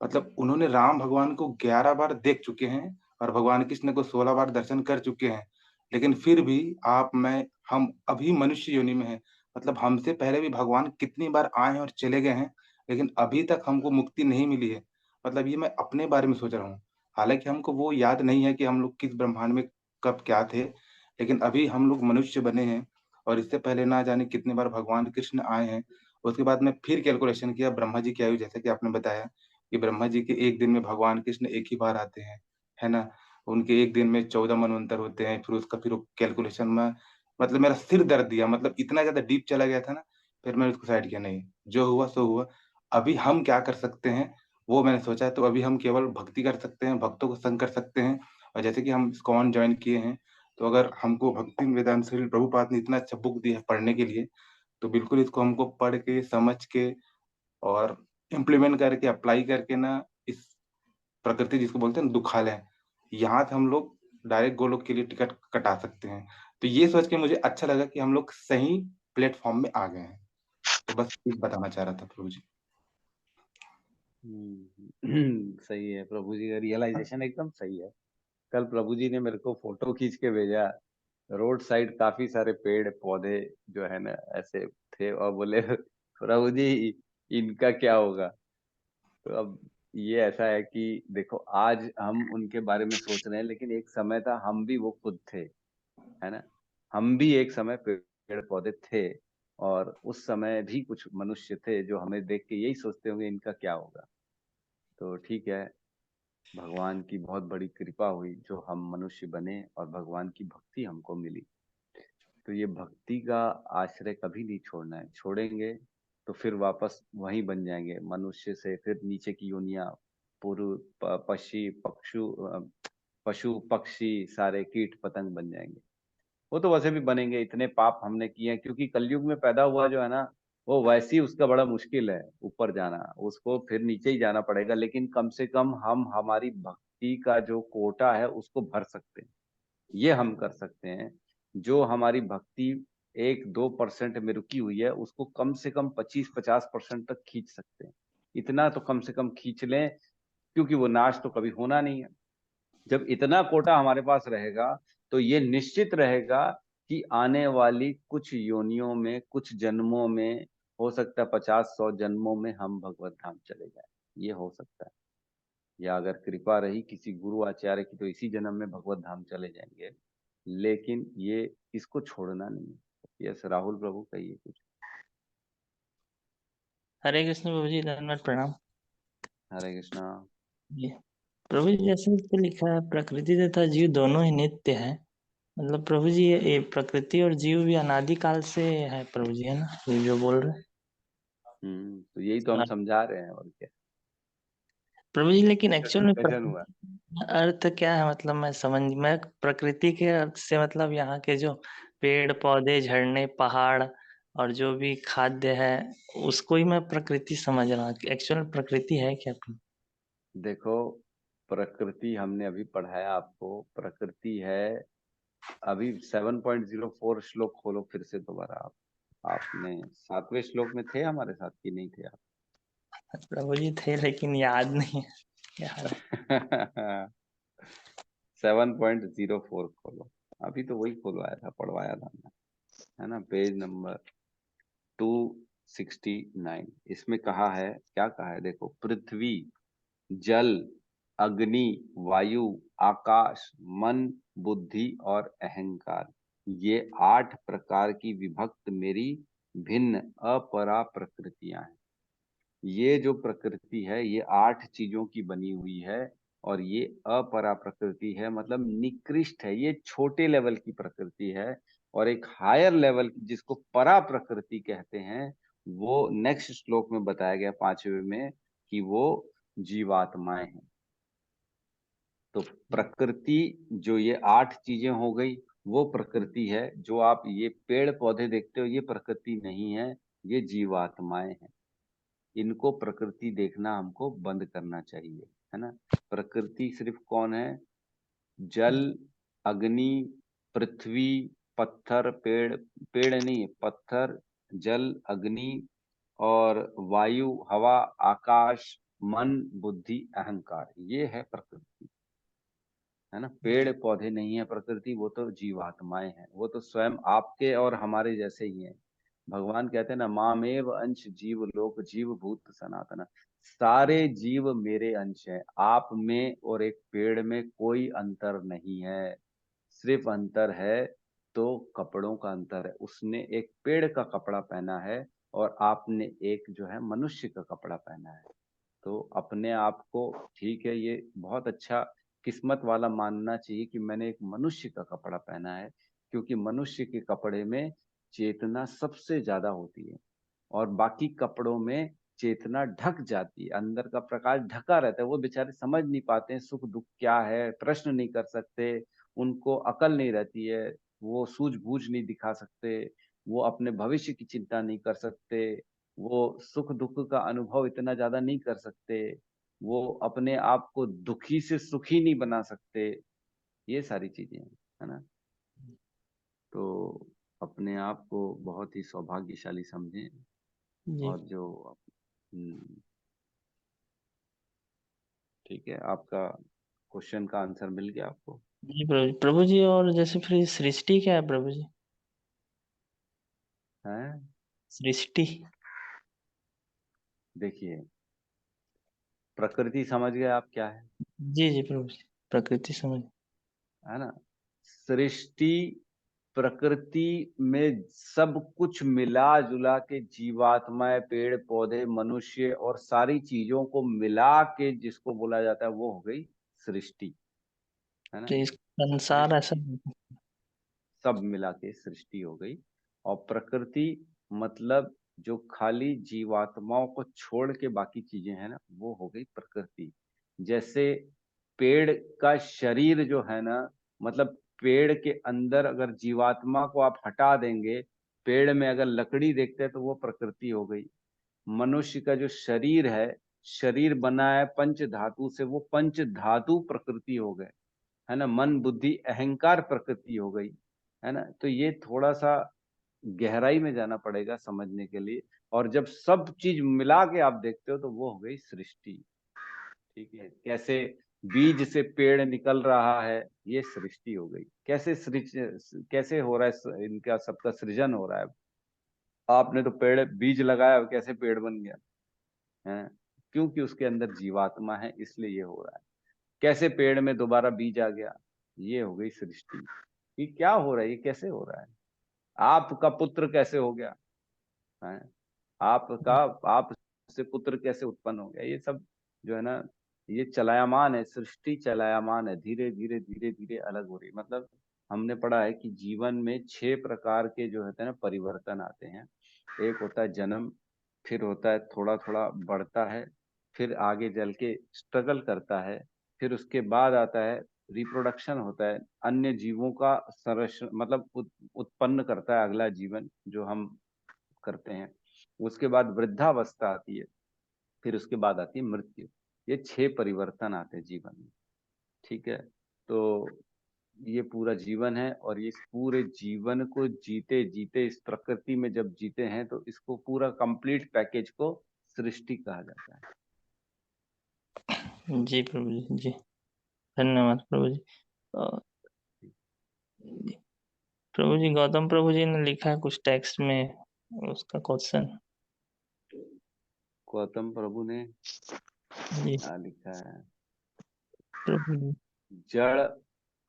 मतलब उन्होंने राम भगवान को 11 बार देख चुके हैं और भगवान कृष्ण को 16 बार दर्शन कर चुके हैं। लेकिन फिर भी आप, मैं, हम अभी मनुष्य योनि में हैं। मतलब हमसे पहले भी भगवान कितनी बार आए हैं और चले गए हैं, लेकिन अभी तक हमको मुक्ति नहीं मिली है। मतलब ये मैं अपने बारे में सोच रहा हूँ। हालाँकि हमको वो याद नहीं है कि हम लोग किस ब्रह्मांड में कब क्या थे, लेकिन अभी हम लोग मनुष्य बने हैं और इससे पहले ना जाने कितनी बार भगवान कृष्ण आए हैं। उसके बाद मैं फिर कैलकुलेशन किया ब्रह्मा जी की आयु, जैसा कि आपने बताया कि ब्रह्मा जी के 1 दिन में भगवान कृष्ण एक ही बार आते हैं, है ना? उनके 1 दिन में 14 मनवंतर होते हैं, फिर उसका फिर वो कैलकुलेशन में मतलब मेरा सिर दर्द दिया, मतलब इतना ज़्यादा डीप चला गया था ना, फिर मैंने उसको साइड किया, नहीं, जो हुआ सो हुआ। अभी हम क्या कर सकते हैं, वो मैंने सोचा, तो अभी हम केवल भक्ति कर सकते हैं, भक्तों को संग कर सकते हैं। और जैसे कि हम इस्कॉन जॉइन किए हैं, तो अगर हमको भक्ति वेदांत श्रील प्रभुपाद ने इतना अच्छा बुक दिया है पढ़ने के लिए, तो बिल्कुल इसको हमको पढ़ के, समझ के और इम्प्लीमेंट करके, अप्लाई करके ना, इस प्रकृति जिसको बोलते हैं ना दुखालय, यहाँ से हम लोग डायरेक्ट गोलोक के लिए टिकट कटा सकते हैं। तो ये सोच के मुझे अच्छा लगा कि हम लोग सही प्लेटफ़ॉर्म में आ गए हैं। तो बस ये बताना चाह रहा था प्रभु जी। सही है, प्रभु जी का रियलाइजेशन एकदम सही है। कल प्रभु जी ने मेरे को फोटो खींच के भेजा, रोड साइड काफी सारे पेड़ पौधे जो है ना ऐसे थे, और बोले प्रभु जी इनका क्या होगा। तो अब ये ऐसा है कि देखो, आज हम उनके बारे में सोच रहे हैं, लेकिन एक समय था हम भी वो खुद थे, है ना। हम भी एक समय पेड़ पौधे थे, और उस समय भी कुछ मनुष्य थे जो हमें देख के यही सोचते होंगे इनका क्या होगा। तो ठीक है, भगवान की बहुत बड़ी कृपा हुई जो हम मनुष्य बने और भगवान की भक्ति हमको मिली। तो ये भक्ति का आश्रय कभी नहीं छोड़ना है, छोड़ेंगे तो फिर वापस वहीं बन जाएंगे, मनुष्य से फिर नीचे की योनियां, पूर्व पक्षी पक्षु पशु पक्षी सारे कीट पतंग बन जाएंगे। वो तो वैसे भी बनेंगे, इतने पाप हमने किए हैं, क्योंकि कलयुग में पैदा हुआ जो है ना, वो वैसे ही उसका बड़ा मुश्किल है ऊपर जाना, उसको फिर नीचे ही जाना पड़ेगा। लेकिन कम से कम हम हमारी भक्ति का जो कोटा है उसको भर सकते हैं, ये हम कर सकते हैं। जो हमारी भक्ति 1-2% में रुकी हुई है उसको कम से कम 25-50% तक खींच सकते हैं। इतना तो कम से कम खींच लें, क्योंकि वो नाश तो कभी होना नहीं है। जब इतना कोटा हमारे पास रहेगा तो ये निश्चित रहेगा कि आने वाली कुछ योनियों में, कुछ जन्मों में, हो सकता है 50-100 जन्मों में हम भगवत धाम चले जाएं। ये हो सकता है, या अगर कृपा रही किसी गुरु आचार्य की तो इसी जन्म में भगवत धाम चले जाएंगे। लेकिन ये इसको छोड़ना नहीं है। यस राहुल प्रभु, कहिए कुछ। हरे कृष्ण प्रभु जी, दंडवत प्रणाम। हरे कृष्णा। जी प्रभु जी, जैसे इस पे लिखा है प्रकृति तथा जीव दोनों ही नित्य है, मतलब प्रभु जी ये प्रकृति और जीव भी अनादि काल से है प्रभु जी, है ना, ये जो बोल रहे हैं। तो यही तो हम हाँ, समझा रहे हैं, और क्या। प्रभु जी लेकिन एक्चुअल में कंफ्यूजन हुआ। प्रकृति का अर्थ क्या है, मतलब मैं प्रकृति के अर्थ से मतलब यहाँ के जो पेड़ पौधे झरने पहाड़ और जो भी खाद्य है उसको ही मैं प्रकृति समझ रहा हूँ। एक्चुअल में प्रकृति है क्या प्रभु? देखो, प्रकृति हमने अभी पढ़ाया आपको, प्रकृति है। अभी 7.04 श्लोक खोलो फिर से दोबारा आप। आपने 7वें श्लोक में थे हमारे साथ कि नहीं थे प्रभु जी थे लेकिन याद नहीं है यार। आप? 7.04 खोलो। अभी तो वही खुलवाया था, पढ़वाया था हमने, है ना, पेज नंबर 269। इसमें कहा है, क्या कहा है देखो, पृथ्वी, जल, अग्नि, वायु, आकाश, मन, बुद्धि और अहंकार, ये 8 प्रकार की विभक्त मेरी भिन्न अपरा प्रकृतियां हैं। ये जो प्रकृति है ये 8 चीजों की बनी हुई है, और ये अपरा प्रकृति है, मतलब निकृष्ट है, ये छोटे लेवल की प्रकृति है। और एक हायर लेवल की जिसको परा प्रकृति कहते हैं, वो नेक्स्ट श्लोक में बताया गया 5वें में, कि वो जीवात्माएं हैं। तो प्रकृति, जो ये 8 चीजें हो गई, वो प्रकृति है। जो आप ये पेड़ पौधे देखते हो ये प्रकृति नहीं है, ये जीवात्माएं हैं। इनको प्रकृति देखना हमको बंद करना चाहिए, है ना। प्रकृति सिर्फ कौन है? जल, अग्नि, पृथ्वी, पत्थर, पेड़, पेड़ नहीं, पत्थर, जल, अग्नि और वायु, हवा, आकाश, मन, बुद्धि, अहंकार, ये है प्रकृति, है ना। पेड़ पौधे नहीं है प्रकृति, वो तो जीवात्माएं हैं, वो तो स्वयं आपके और हमारे जैसे ही हैं। भगवान कहते हैं ना, मामेव अंश जीव लोक जीव भूत सनातन, सारे जीव मेरे अंश हैं। आप में और एक पेड़ में कोई अंतर नहीं है। सिर्फ अंतर है तो कपड़ों का अंतर है। उसने एक पेड़ का कपड़ा पहना है और आपने एक जो है मनुष्य का कपड़ा पहना है। तो अपने आप को, ठीक है, ये बहुत अच्छा किस्मत वाला मानना चाहिए कि मैंने एक मनुष्य का कपड़ा पहना है, क्योंकि मनुष्य के कपड़े में चेतना सबसे ज्यादा होती है, और बाकी कपड़ों में चेतना ढक जाती है, अंदर का प्रकाश ढका रहता है। वो बेचारे समझ नहीं पाते हैं सुख दुख क्या है, प्रश्न नहीं कर सकते, उनको अकल नहीं रहती है, वो सूझबूझ नहीं दिखा सकते, वो अपने भविष्य की चिंता नहीं कर सकते, वो सुख दुख का अनुभव इतना ज्यादा नहीं कर सकते, वो अपने आप को दुखी से सुखी नहीं बना सकते। ये सारी चीजें हैं, है ना। तो अपने आप को बहुत ही सौभाग्यशाली समझें। जी और जो हम्म, ठीक है, आपका क्वेश्चन का आंसर मिल गया आपको। जी प्रभु जी, और जैसे फिर सृष्टि क्या है प्रभु जी? है, सृष्टि। देखिए, प्रकृति समझ गए आप क्या है? जी जी प्रभु जी, प्रकृति समझ। है ना। सृष्टि, प्रकृति में सब कुछ मिला जुला के, जीवात्माएं, पेड़ पौधे, मनुष्य और सारी चीजों को मिला के जिसको बोला जाता है वो हो गई सृष्टि, है ना। तो इस संसार ऐसा। सृष्टि, सब मिला के सृष्टि हो गई। और प्रकृति मतलब जो खाली जीवात्माओं को छोड़ के बाकी चीजें हैं ना, वो हो गई प्रकृति। जैसे पेड़ का शरीर जो है ना, मतलब पेड़ के अंदर अगर जीवात्मा को आप हटा देंगे, पेड़ में अगर लकड़ी देखते हैं तो वो प्रकृति हो गई। मनुष्य का जो शरीर है, शरीर बना है पंच धातु से, वो पंच धातु प्रकृति हो गए, है ना। मन बुद्धि अहंकार प्रकृति हो गई, है ना। तो ये थोड़ा सा गहराई में जाना पड़ेगा समझने के लिए। और जब सब चीज मिला के आप देखते हो तो वो हो गई सृष्टि। ठीक है, कैसे बीज से पेड़ निकल रहा है, ये सृष्टि हो गई। कैसे हो रहा है, इनका सबका सृजन हो रहा है। आपने तो पेड़ बीज लगाया, कैसे पेड़ बन गया है? क्योंकि उसके अंदर जीवात्मा है, इसलिए ये हो रहा है। कैसे पेड़ में दोबारा बीज आ गया, ये हो गई सृष्टि। ये क्या हो रहा है, ये कैसे हो रहा है? आपका पुत्र कैसे हो गया है? आपका आप से पुत्र कैसे उत्पन्न हो गया? ये सब जो है ना, ये चलायमान है, सृष्टि चलायमान है, धीरे धीरे धीरे धीरे अलग हो रही है। मतलब हमने पढ़ा है कि जीवन में 6 प्रकार के जो होते हैं ना परिवर्तन आते हैं। एक होता है जन्म, फिर होता है थोड़ा थोड़ा बढ़ता है, फिर आगे चल के स्ट्रगल करता है, फिर उसके बाद आता है रिप्रोडक्शन होता है, अन्य जीवों का संरक्षण मतलब उत्पन्न करता है अगला जीवन जो हम करते हैं। उसके बाद वृद्धावस्था आती है, फिर उसके बाद आती है मृत्यु। ये 6 परिवर्तन आते हैं जीवन में। ठीक है, तो ये पूरा जीवन है, और ये इस पूरे जीवन को जीते जीते इस प्रकृति में जब जीते हैं तो इसको पूरा कंप्लीट पैकेज को सृष्टि कहा जाता है। जी प्रभु जी, जी धन्यवाद प्रभु जी। जी, प्रभु जी गौतम प्रभु जी ने लिखा है कुछ टेक्स्ट में, उसका क्वेश्चन। गौतम प्रभु ने जी क्या लिखा है? प्रभु जी, जड़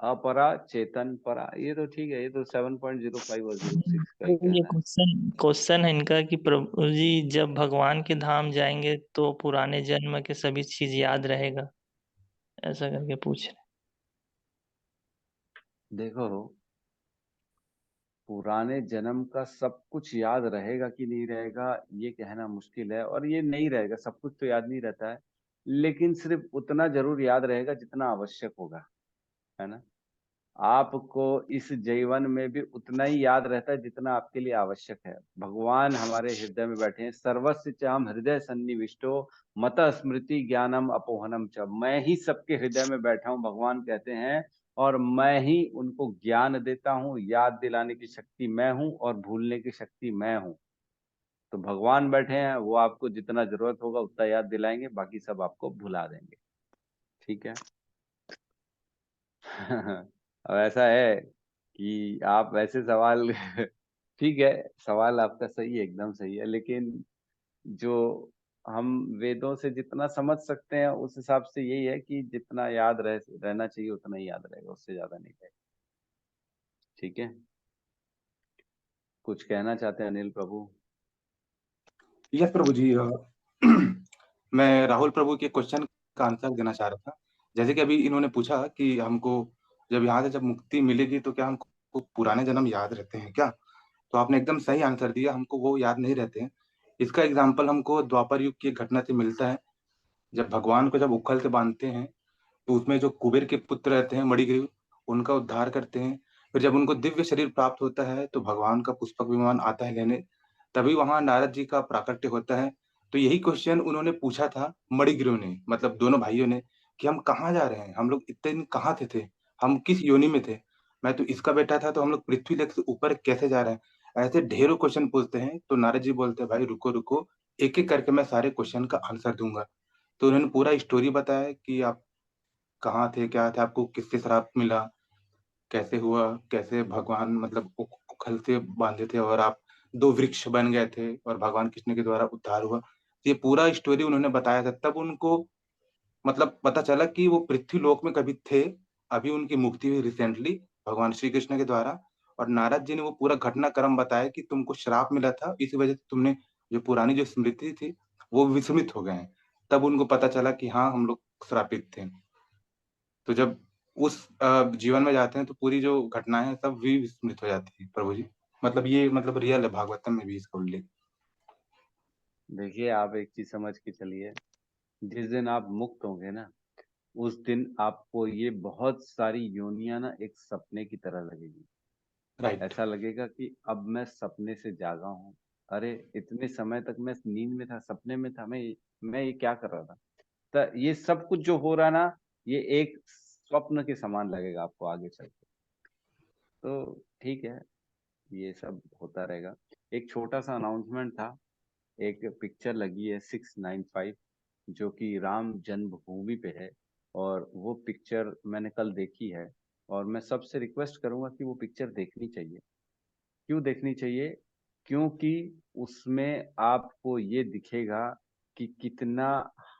अपरा चेतन परा, ये तो ठीक है, ये तो 7.05 और 06 का ही ये कहना है। क्वेश्चन क्वेश्चन है इनका कि प्रभु जी जब भगवान के धाम जाएंगे तो पुराने जन्म के सभी चीज याद रहेगा, ऐसा करके पूछ रहे। देखो, पुराने जन्म का सब कुछ याद रहेगा कि नहीं रहेगा ये कहना मुश्किल है, और ये नहीं रहेगा, सब कुछ तो याद नहीं रहता है, लेकिन सिर्फ उतना जरूर याद रहेगा जितना आवश्यक होगा, है ना। आपको इस जीवन में भी उतना ही याद रहता है जितना आपके लिए आवश्यक है। भगवान हमारे हृदय में बैठे हैं, सर्वस्य च हम हृदय सन्निविष्टो मत स्मृति ज्ञानम अपोहनम च। मैं ही सबके हृदय में बैठा हूं, भगवान कहते हैं, और मैं ही उनको ज्ञान देता हूँ, याद दिलाने की शक्ति मैं हूँ और भूलने की शक्ति मैं हूँ। तो भगवान बैठे हैं, वो आपको जितना जरूरत होगा उतना याद दिलाएंगे, बाकी सब आपको भुला देंगे। ठीक है। अब ऐसा है कि आप वैसे सवाल ठीक है, सवाल आपका सही है, एकदम सही है, लेकिन जो हम वेदों से जितना समझ सकते हैं उस हिसाब से यही है कि जितना याद रहना चाहिए उतना ही याद रहेगा, उससे ज्यादा नहीं रहेगा। ठीक है, कुछ कहना चाहते हैं अनिल प्रभु? यस प्रभु जी। मैं राहुल प्रभु के क्वेश्चन का आंसर देना चाह रहा था। जैसे कि अभी इन्होंने पूछा कि हमको जब यहाँ से जब मुक्ति मिलेगी तो क्या हमको पुराने जन्म याद रहते हैं क्या? तो आपने एकदम सही आंसर दिया, हमको वो याद नहीं रहते हैं। इसका एग्जाम्पल हमको द्वापर युग की घटना से मिलता है। जब भगवान को जब उखल से बांधते हैं तो उसमें जो कुबेर के पुत्र रहते हैं मणिग्रीव, उनका उद्धार करते हैं। फिर जब उनको दिव्य शरीर प्राप्त होता है तो भगवान का पुष्पक विमान आता है लेने, तभी वहां नारद जी का प्राकट्य होता है। तो यही क्वेश्चन उन्होंने पूछा था मणिग्रीव ने, मतलब दोनों भाइयों ने, कि हम कहाँ जा रहे हैं, हम लोग इतने दिन कहाँ थे, हम किस योनि में थे, मैं तो इसका बेटा था, तो हम लोग पृथ्वी लोक से ऊपर कैसे जा रहे हैं। ऐसे ढेरों क्वेश्चन पूछते हैं। तो नारद जी बोलते हैं भाई रुको रुको, एक एक करके मैं सारे क्वेश्चन का आंसर दूंगा। तो उन्होंने पूरा स्टोरी बताया कि आप कहाँ थे, क्या थे, आपको किससे श्राप मिला, कैसे हुआ, कैसे भगवान मतलब उखल से बांधे थे और आप 2 वृक्ष बन गए थे और भगवान कृष्ण के द्वारा उद्धार हुआ। तो ये पूरा स्टोरी उन्होंने बताया था, तब उनको मतलब पता चला कि वो पृथ्वी लोक में कभी थे, अभी उनकी मुक्ति हुई रिसेंटली भगवान श्री कृष्ण के द्वारा। और नारद जी ने वो पूरा घटनाक्रम बताया कि तुमको श्राप मिला था, इसी वजह से तुमने जो पुरानी जो स्मृति थी, वो विस्मृत हो गए हैं। तब उनको पता चला कि हाँ, हम लोग श्रापित थे। तो जब उस जीवन में जाते हैं तो पूरी जो घटनाएं हैं सब भी विस्मृत हो जाती है प्रभु जी। मतलब ये मतलब रियल है, भागवतम में भी इसका उल्लेख। देखिए, आप एक चीज समझ के चलिए, जिस दिन आप मुक्त होंगे ना, उस दिन आपको ये बहुत सारी योनियां ना एक सपने की तरह लगेगी। राइट। ऐसा लगेगा कि अब मैं सपने से जागा हूँ। अरे इतने समय तक मैं नींद में था, सपने में था, मैं ये क्या कर रहा था। तो ये सब कुछ जो हो रहा ना, ये एक स्वप्न के समान लगेगा आपको आगे चल के। तो ठीक है, ये सब होता रहेगा। एक छोटा सा अनाउंसमेंट था, एक पिक्चर लगी है 695 जो कि राम जन्मभूमि पे है, और वो पिक्चर मैंने कल देखी है, और मैं सबसे रिक्वेस्ट करूंगा कि वो पिक्चर देखनी चाहिए। क्यों देखनी चाहिए? क्योंकि उसमें आपको ये दिखेगा कि कितना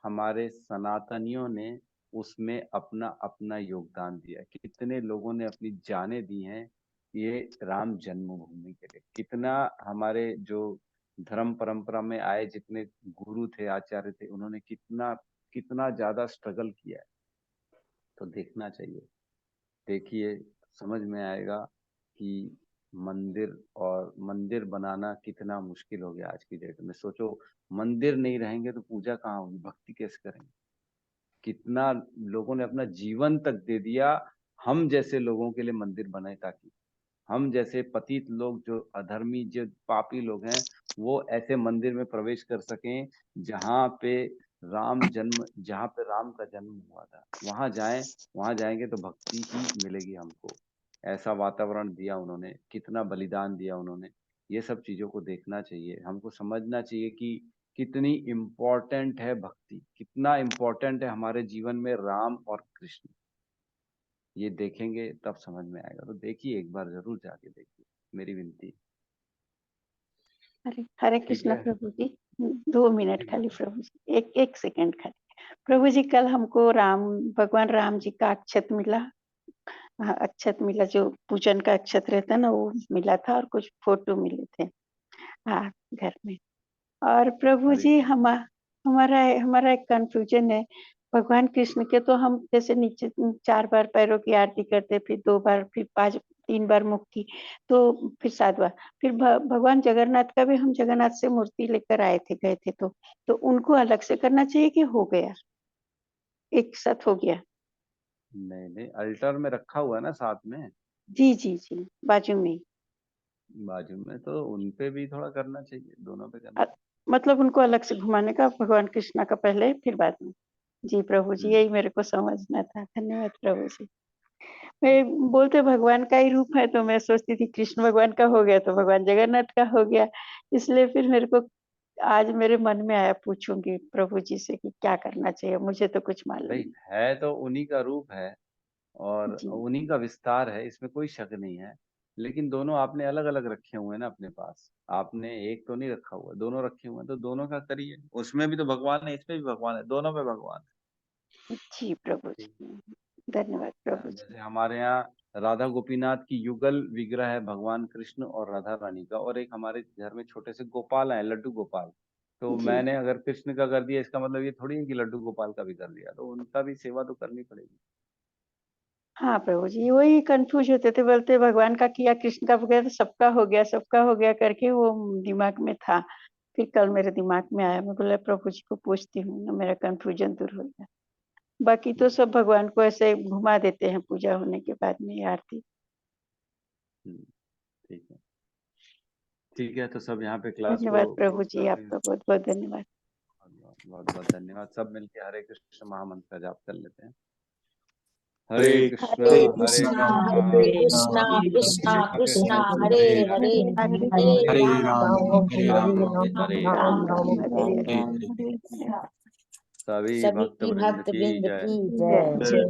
हमारे सनातनियों ने उसमें अपना अपना योगदान दिया है, कितने लोगों ने अपनी जानें दी हैं ये राम जन्मभूमि के लिए, कितना हमारे जो धर्म परंपरा में आए जितने गुरु थे, आचार्य थे, उन्होंने कितना कितना ज्यादा स्ट्रगल किया है। तो देखना चाहिए, देखिए, समझ में आएगा कि मंदिर और मंदिर बनाना कितना मुश्किल हो गया आज की डेट में। सोचो, मंदिर नहीं रहेंगे तो पूजा कहाँ होगी, भक्ति कैसे करेंगे। कितना लोगों ने अपना जीवन तक दे दिया हम जैसे लोगों के लिए मंदिर बने, ताकि हम जैसे पतित लोग, जो अधर्मी, जो पापी लोग हैं, वो ऐसे मंदिर में प्रवेश कर सकें जहाँ पे राम का जन्म हुआ था। वहां जाएं, वहां जाएंगे तो भक्ति ही मिलेगी हमको। ऐसा वातावरण दिया उन्होंने, कितना बलिदान दिया उन्होंने। ये सब चीजों को देखना चाहिए, हमको समझना चाहिए कि कितनी इम्पोर्टेंट है भक्ति, कितना इम्पोर्टेंट है हमारे जीवन में राम और कृष्ण। ये देखेंगे तब समझ में आएगा। तो देखिए, एक बार जरूर जाके देखिए, मेरी विनती। हरे हरे ठीक कृष्ण है, प्रभु जी। 2 मिनट ठीक है। खाली प्रभु जी, एक एक सेकंड खाली। प्रभु जी, कल हमको भगवान राम जी का अक्षत मिला। हाँ, अक्षत मिला, जो पूजन का अक्षत रहता ना, वो मिला था, और कुछ फोटो मिले थे हाँ घर में। और प्रभु हरे जी, बोल। हमारा हमारा एक कंफ्यूजन है। भगवान कृष्ण के तो हम जैसे नीचे 4 बार पैरों की आरती करते, फिर 2 बार, फिर 5, 3 बार मुख की, तो फिर 7 बार। फिर भगवान जगन्नाथ का भी हम जगन्नाथ से मूर्ति लेकर आए थे, गए थे, तो उनको अलग से करना चाहिए कि हो गया, एक साथ हो गया? नहीं नहीं, अल्टर में रखा हुआ है ना साथ में, जी जी जी, बाजू में। बाजू में, तो उनपे भी थोड़ा करना चाहिए, दोनों पे करना अ- मतलब उनको अलग से घुमाने का, भगवान कृष्णा का पहले फिर बाद में। जी प्रभु जी, चाहिए। यही मेरे को समझना था। धन्यवाद प्रभु जी। मैं बोलते भगवान का ही रूप है, तो मैं सोचती थी कृष्ण भगवान का हो गया तो भगवान जगन्नाथ का हो गया। इसलिए फिर मेरे को आज मेरे मन में आया, पूछूंगी प्रभु जी से कि क्या करना चाहिए, मुझे तो कुछ मालूम भाई, नहीं। है तो उन्हीं का रूप है और जी उन्हीं का विस्तार है, इसमें कोई शक नहीं है। लेकिन दोनों आपने अलग अलग रखे हुए हैं ना अपने पास, आपने एक तो नहीं रखा हुआ, दोनों रखे हुए हैं, तो दोनों का करिए। उसमें भी तो भगवान है, इसमें भी भगवान है, दोनों में भगवान जी प्रभु है। जी, धन्यवाद प्रभु जी। जैसे हमारे यहाँ राधा गोपीनाथ की युगल विग्रह है, भगवान कृष्ण और राधा रानी का, और एक हमारे घर में छोटे से गोपाल है, लड्डू गोपाल। तो जी मैंने अगर कृष्ण का कर दिया, इसका मतलब ये थोड़ी है कि लड्डू गोपाल का भी कर दिया, तो उनका भी सेवा तो करनी पड़ेगी। हाँ प्रभु जी, वही कंफ्यूज होते थे, बोलते भगवान का किया, कृष्ण का हो गया, तो सबका हो गया, सबका हो गया करके वो दिमाग में था। फिर कल मेरे दिमाग में आया, मैं बोला प्रभु जी को पूछती हूँ ना, मेरा कंफ्यूजन दूर हो गया। बाकी तो सब भगवान को ऐसे घुमा देते हैं पूजा होने के बाद में, ये आरती। ठीक है, ठीक है। तो सब यहाँ पे क्लास को धन्यवाद प्रभु क्लोज जी, करते हैं। आपका बहुत बहुत धन्यवाद। बहुत बहुत धन्यवाद। सब मिलके हरे कृष्ण महामंत्र का जाप कर लेते हैं। हरे हरे कृष्णा हरे हरे कृष्णा कृष्णा हरे कृष्ण कृष्णा कृष्ण कृष्ण हरे कृष्ण हरे, हरे हरे हरे, राम हरे राम हरे राम राम राम हरे राम हरे। हरे। सभी सभी भक्त की वृंद भक्त की वृंद जय। की जय जय।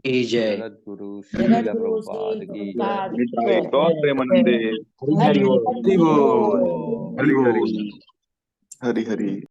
जय जय। जगत गुरु जगत श्रील गुरु श्री प्रभुपाद की जय। प्रभुपाद की जय। कौन जय। प्रेमानंदे। हरि हरि हरि बोल बोल। हरि हरि बोल। हरि हरि हरि।